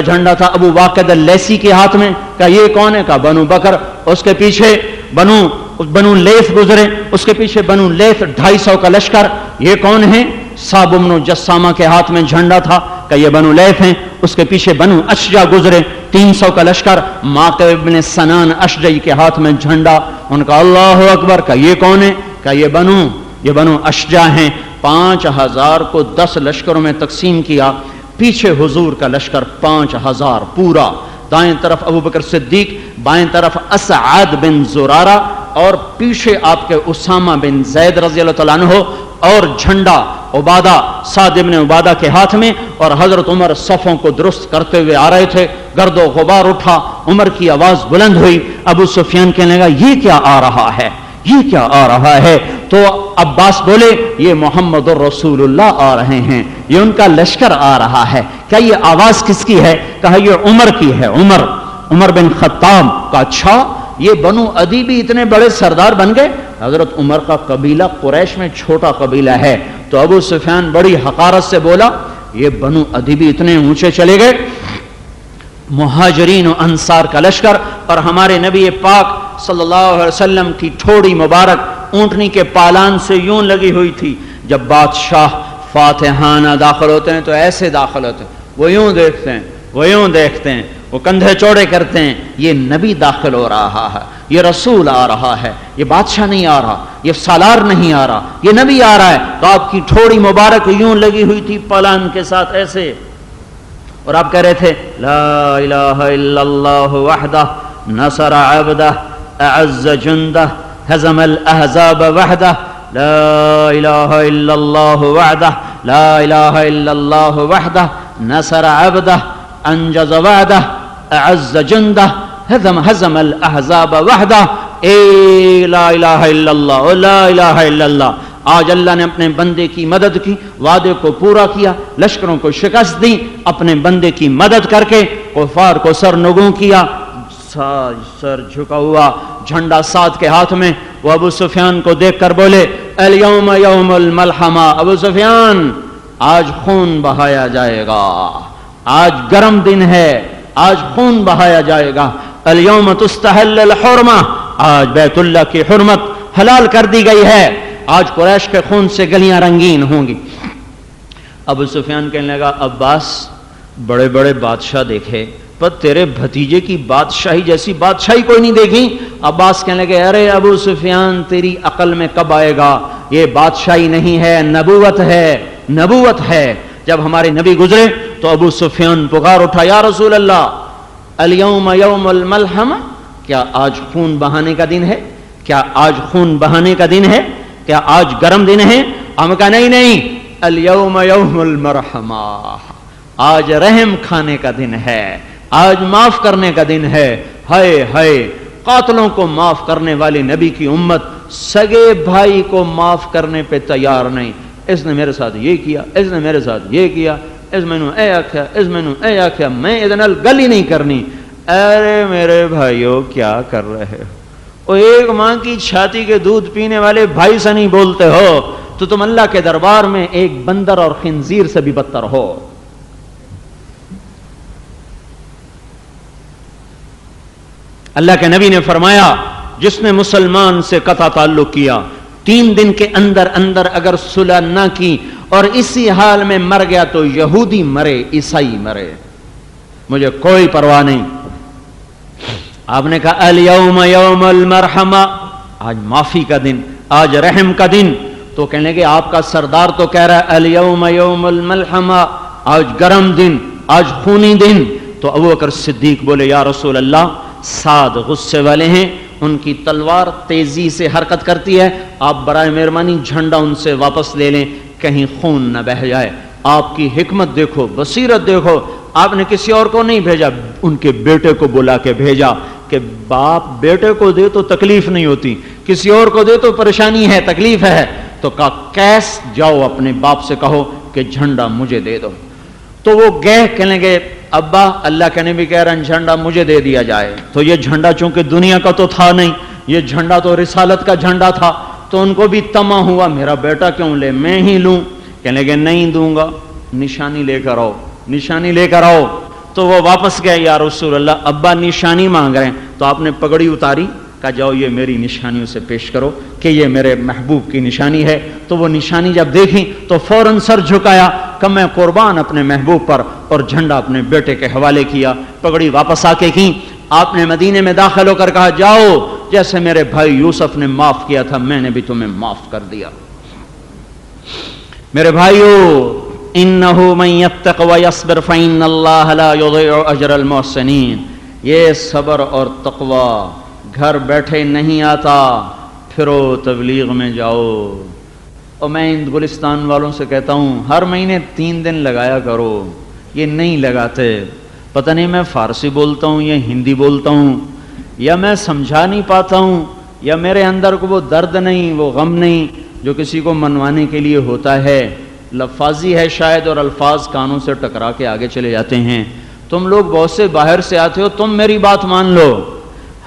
جھنڈا تھا ابو واقد اللیسی کے ہاتھ میں۔ کہ یہ کون ہے؟ کہ بنو بکر۔ اس کے پیچھے بنو لیث گزرے، اس کے پیچھے بنو لیث، 250 کا لشکر۔ یہ کون ہے؟ صعب بن جسامہ کے ہاتھ میں جھنڈا تھا۔ کہ یہ بنو لیث ہیں۔ اس کے پیچھے بنو اشجع گزرے، 300 کا لشکر، ماقب ابن سنان اشجعی کے ہاتھ میں جھنڈا۔ ان کا اللہ اکبر، کہ یہ کون ہے؟ کہ یہ بنو اشجع ہیں۔ 5000 کو 10 لشکروں میں تقسیم کیا، پیچھے حضور کا لشکر 5000 پورا، دائیں طرف ابو بکر صدیق، بائیں طرف اسعد بن زرارہ، اور پیچھے آپ کے اسامہ بن زید رضی اللہ تعالیٰ عنہ، اور جھنڈا عبادہ، سعد بن عبادہ کے ہاتھ میں۔ اور حضرت عمر صفوں کو درست کرتے ہوئے آ رہے تھے، گرد و غبار اٹھا، عمر کی آواز بلند ہوئی، ابو سفیان کہنے لگا یہ کیا آ رہا ہے، یہ کیا آ رہا ہے؟ تو عباس بولے یہ محمد الرسول اللہ آ رہے ہیں، یہ ان کا لشکر آ رہا ہے۔ کیا یہ آواز کس کی ہے؟ کہا یہ عمر کی ہے، عمر بن خطاب۔ کا اچھا، یہ بنو عدی بھی اتنے بڑے سردار بن گئے؟ حضرت عمر کا قبیلہ قریش میں چھوٹا قبیلہ ہے۔ تو ابو سفیان بڑی حقارت سے بولا یہ بنو عدی بھی اتنے اونچے چلے گئے؟ مہاجرین و انصار کا لشکر، اور ہمارے نبی پاک صلی اللہ علیہ وسلم کی ٹھوڑی مبارک اونٹنی کے پالان سے یوں لگی ہوئی تھی۔ جب بادشاہ فاتحانہ داخل ہوتے ہیں تو ایسے داخل ہوتے ہیں، وہ یوں دیکھتے ہیں، وہ کندھے چوڑے کرتے ہیں، یہ نبی داخل ہو رہا ہے، یہ رسول آ رہا ہے، یہ بادشاہ نہیں آ رہا، یہ سالار نہیں آ رہا، یہ نبی آ رہا ہے۔ تو آپ کی ٹھوڑی مبارک یوں لگی ہوئی تھی پالان کے ساتھ ایسے، اور آپ کہہ رہے تھے لا الہ الا اللہ وحدہ نصر عبدہ اعز جندہ ہزم الاحزاب وحدہ، لا الہ الا اللہ وحدہ، لا الہ الا اللہ وحدہ نصر عبدہ انجز وعدہ اعز جندہ ہزم الاحزاب وحدہ۔ اے لا الہ الا اللہ، لا الہ الا اللہ۔ آج اللہ نے اپنے بندے کی مدد کی، وعدے کو پورا کیا، لشکروں کو شکست دی، اپنے بندے کی مدد کر کے کفار کو سرنگوں کیا۔ سر جھکا ہوا، جھنڈا سعد کے ہاتھ میں، وہ ابو سفیان کو دیکھ کر بولے الیوم یوم الملحمہ، ابو سفیان آج خون بہایا جائے گا، آج گرم دن ہے، آج خون بہایا جائے گا۔ الیوم تستحل الحرمہ، آج بیت اللہ کی حرمت حلال کر دی گئی ہے، آج قریش کے خون سے گلیاں رنگین ہوں گی۔ ابو سفیان کہنے لگا عباس بڑے بڑے بادشاہ دیکھے پر تیرے بھتیجے کی بادشاہی جیسی بادشاہی کوئی نہیں دیکھی۔ عباس کہنے لگے ارے ابو سفیان تیری عقل میں کب آئے گا، یہ بادشاہی نہیں ہے، نبوت ہے، نبوت ہے۔ جب ہمارے نبی گزرے تو ابو سفیان پکار اٹھا یا رسول اللہ الیوم یوم الملحمہ، کیا آج خون بہانے کا دن ہے، کیا آج خون بہانے کا دن ہے، کیا آج گرم دن ہے؟ ہم کہا نہیں، الیوم یوم المرحمہ، آج رحم کھانے کا دن ہے، آج معاف کرنے کا دن ہے۔ ہائے ہائے، قاتلوں کو معاف کرنے والی نبی کی امت سگے بھائی کو معاف کرنے پہ تیار نہیں۔ اس نے میرے ساتھ یہ کیا، اس نے میرے ساتھ یہ کیا، اس میں اے آکھیا، اس میں اے آکھیا، میں ادھر گلی نہیں کرنی۔ ارے میرے بھائیوں کیا کر رہے ہو؟ وہ ایک ماں کی چھاتی کے دودھ پینے والے بھائی سے نہیں بولتے ہو تو تم اللہ کے دربار میں ایک بندر اور خنزیر سے بھی بدتر ہو۔ اللہ کے نبی نے فرمایا جس نے مسلمان سے قطع تعلق کیا 3 دن کے اندر اندر اگر صلح نہ کی اور اسی حال میں مر گیا تو یہودی مرے عیسائی مرے، مجھے کوئی پرواہ نہیں۔ آپ نے کہا الیوم یوم المرحمہ، آج معافی کا دن، آج رحم کا دن، تو کہنے لگے آپ کا سردار تو کہہ رہا ہے الیوم یوم الملحمہ، آج گرم دن، آج خونی دن۔ تو ابو بکر صدیق بولے یا رسول اللہ، سعد غصے والے ہیں، ان کی تلوار تیزی سے حرکت کرتی ہے، آپ برائے مہربانی جھنڈا ان سے واپس لے لیں، کہیں خون نہ بہہ جائے۔ آپ کی حکمت دیکھو، بصیرت دیکھو، آپ نے کسی اور کو نہیں بھیجا، ان کے بیٹے کو بلا کے بھیجا کہ باپ بیٹے کو دے تو تکلیف نہیں ہوتی، کسی اور کو دے تو پریشانی ہے، تکلیف ہے۔ تو کہا کیس جاؤ اپنے باپ سے کہو کہ جھنڈا مجھے دے دو۔ تو وہ گئے، کہنے گے ابا اللہ کے نبی کہہ رہے ہیں جھنڈا مجھے دے دیا جائے۔ تو یہ جھنڈا چونکہ دنیا کا تو تھا نہیں، یہ جھنڈا تو رسالت کا جھنڈا تھا، تو ان کو بھی طمع ہوا میرا بیٹا کیوں لے، میں ہی لوں۔ کہنے لگے نہیں دوں گا، نشانی لے کر آؤ، نشانی لے کر آؤ۔ تو وہ واپس گئے، یا رسول اللہ ابا نشانی مانگ رہے ہیں۔ تو آپ نے پگڑی اتاری، کہا جاؤ یہ میری نشانیوں سے پیش کرو کہ یہ میرے محبوب کی نشانی ہے۔ تو وہ نشانی جب دیکھی تو فوراً سر جھکایا کہ میں قربان اپنے محبوب پر، اور جھنڈا اپنے بیٹے کے حوالے کیا، پگڑی واپس آ کے کی۔ آپ نے مدینے میں داخل ہو کر کہا جاؤ جیسے میرے بھائی یوسف نے معاف کیا تھا میں نے بھی تمہیں معاف کر دیا۔ میرے بھائیو انہو من یتق ویصبر فإن اللہ لا یضیع اجر المحسنین، یہ صبر اور تقوی گھر بیٹھے نہیں آتا، پھرو تبلیغ میں جاؤ۔ اور میں ان گلستان والوں سے کہتا ہوں ہر مہینے 3 دن لگایا کرو، یہ نہیں لگاتے، پتہ نہیں میں فارسی بولتا ہوں یا ہندی بولتا ہوں، یا میں سمجھا نہیں پاتا ہوں، یا میرے اندر کو وہ درد نہیں، وہ غم نہیں جو کسی کو منوانے کے لیے ہوتا ہے، لفاظی ہے شاید، اور الفاظ کانوں سے ٹکرا کے آگے چلے جاتے ہیں۔ تم لوگ بہت سے باہر سے آتے ہو، تم میری بات مان لو،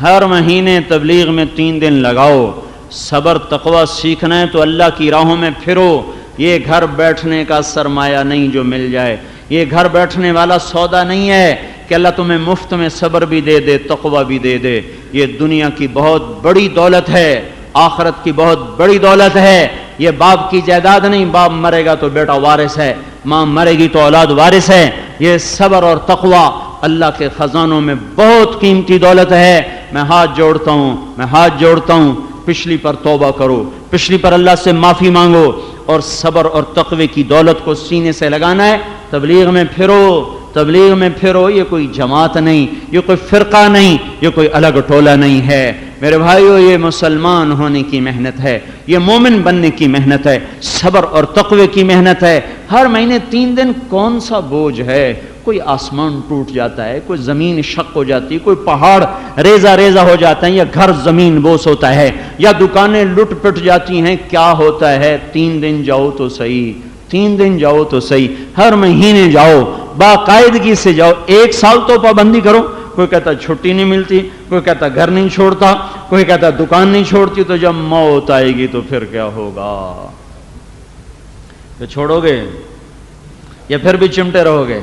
ہر مہینے تبلیغ میں 3 دن لگاؤ، صبر تقوی سیکھنا ہے تو اللہ کی راہوں میں پھرو، یہ گھر بیٹھنے کا سرمایہ نہیں جو مل جائے، یہ گھر بیٹھنے والا سودا نہیں ہے کہ اللہ تمہیں مفت میں صبر بھی دے دے، تقوی بھی دے دے، یہ دنیا کی بہت بڑی دولت ہے، آخرت کی بہت بڑی دولت ہے، یہ باپ کی جائیداد نہیں، باپ مرے گا تو بیٹا وارث ہے، ماں مرے گی تو اولاد وارث ہے، یہ صبر اور تقوی اللہ کے خزانوں میں بہت قیمتی دولت ہے۔ میں ہاتھ جوڑتا ہوں، پچھلی پر توبہ کرو، پچھلی پر اللہ سے معافی مانگو، اور صبر اور تقوی کی دولت کو سینے سے لگانا ہے۔ تبلیغ میں پھرو، یہ کوئی جماعت نہیں، یہ کوئی فرقہ نہیں، یہ کوئی الگ ٹولہ نہیں ہے میرے بھائیو، یہ مسلمان ہونے کی محنت ہے، یہ مومن بننے کی محنت ہے، صبر اور تقوی کی محنت ہے۔ ہر مہینے 3 دن کون سا بوجھ ہے؟ کوئی آسمان ٹوٹ جاتا ہے، کوئی زمین شق ہو جاتی ہے، کوئی پہاڑ ریزہ ہو جاتا ہے، یا گھر زمین بوس ہوتا ہے، یا دکانیں لٹ پٹ جاتی ہیں، کیا ہوتا ہے؟ 3 دن جاؤ تو صحیح، 3 دن جاؤ تو صحیح، ہر مہینے جاؤ، باقاعدگی سے جاؤ۔ 1 سال تو پابندی کرو، کوئی کہتا چھٹی نہیں ملتی، کوئی کہتا گھر نہیں چھوڑتا، کوئی کہتا دکان نہیں چھوڑتی، تو جب موت آئے گی تو پھر کیا ہوگا؟ تو چھوڑو گے یا پھر بھی چمٹے رہو گے؟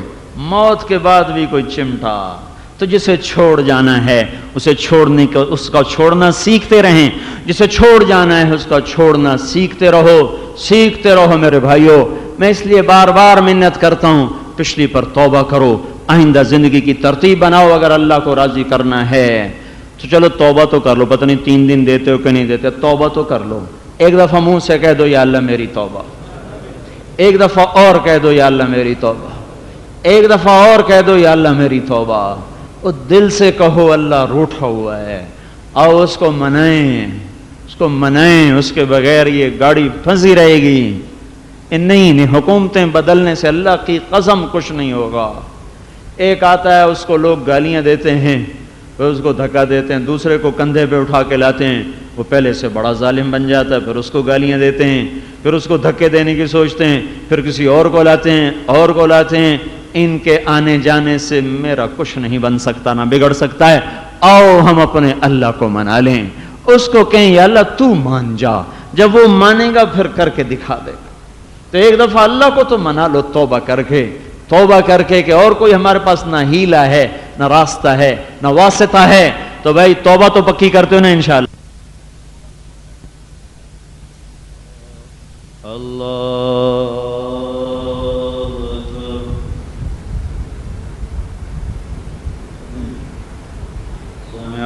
موت کے بعد بھی کوئی چمٹا، تو جسے چھوڑ جانا ہے اسے چھوڑنے کا، اس کا چھوڑنا سیکھتے رہیں، جسے چھوڑ جانا ہے اس کا چھوڑنا سیکھتے رہو میرے بھائیوں۔ میں اس لیے بار بار منت کرتا ہوں، پچھلی پر توبہ کرو، آئندہ زندگی کی ترتیب بناؤ، اگر اللہ کو راضی کرنا ہے تو چلو توبہ تو کر لو، پتہ نہیں 3 دن دیتے ہو کہ نہیں دیتے، توبہ تو کر لو، ایک دفعہ منہ سے کہہ دو یا اللہ میری توبہ، ایک دفعہ اور کہہ دو یا اللہ میری توبہ، ایک دفعہ اور کہہ دو یا اللہ میری توبہ، اور دل سے کہو اللہ روٹھا ہوا ہے، آؤ اس کو منائیں، اس کے بغیر یہ گاڑی پھنسی رہے گی، نہیں حکومتیں بدلنے سے اللہ کی قسم کچھ نہیں ہوگا۔ ایک آتا ہے اس کو لوگ گالیاں دیتے ہیں، پھر اس کو دھکا دیتے ہیں، دوسرے کو کندھے پہ اٹھا کے لاتے ہیں، وہ پہلے سے بڑا ظالم بن جاتا ہے، پھر اس کو گالیاں دیتے ہیں، پھر اس کو دھکے دینے کی سوچتے ہیں، پھر کسی اور کو لاتے ہیں، ان کے آنے جانے سے میرا کچھ نہیں بن سکتا، نہ بگڑ سکتا ہے۔ آؤ ہم اپنے اللہ کو منا لیں، اس کو کہیں یا اللہ تو مان جا، جب وہ مانے گا پھر کر کے دکھا دے گا۔ تو ایک دفعہ اللہ کو تو منا لو توبہ کر کے کہ اور کوئی ہمارے پاس نہ ہیلا ہے، نہ راستہ ہے، نہ واسطہ ہے، تو بھائی توبہ تو پکی کرتے ہو نا انشاءاللہ؟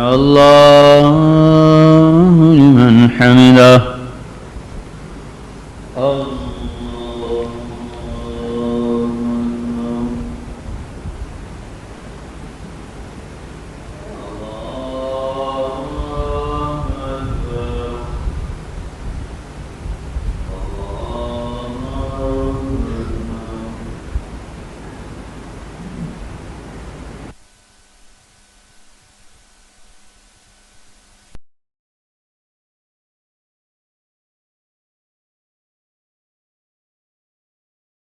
اللہ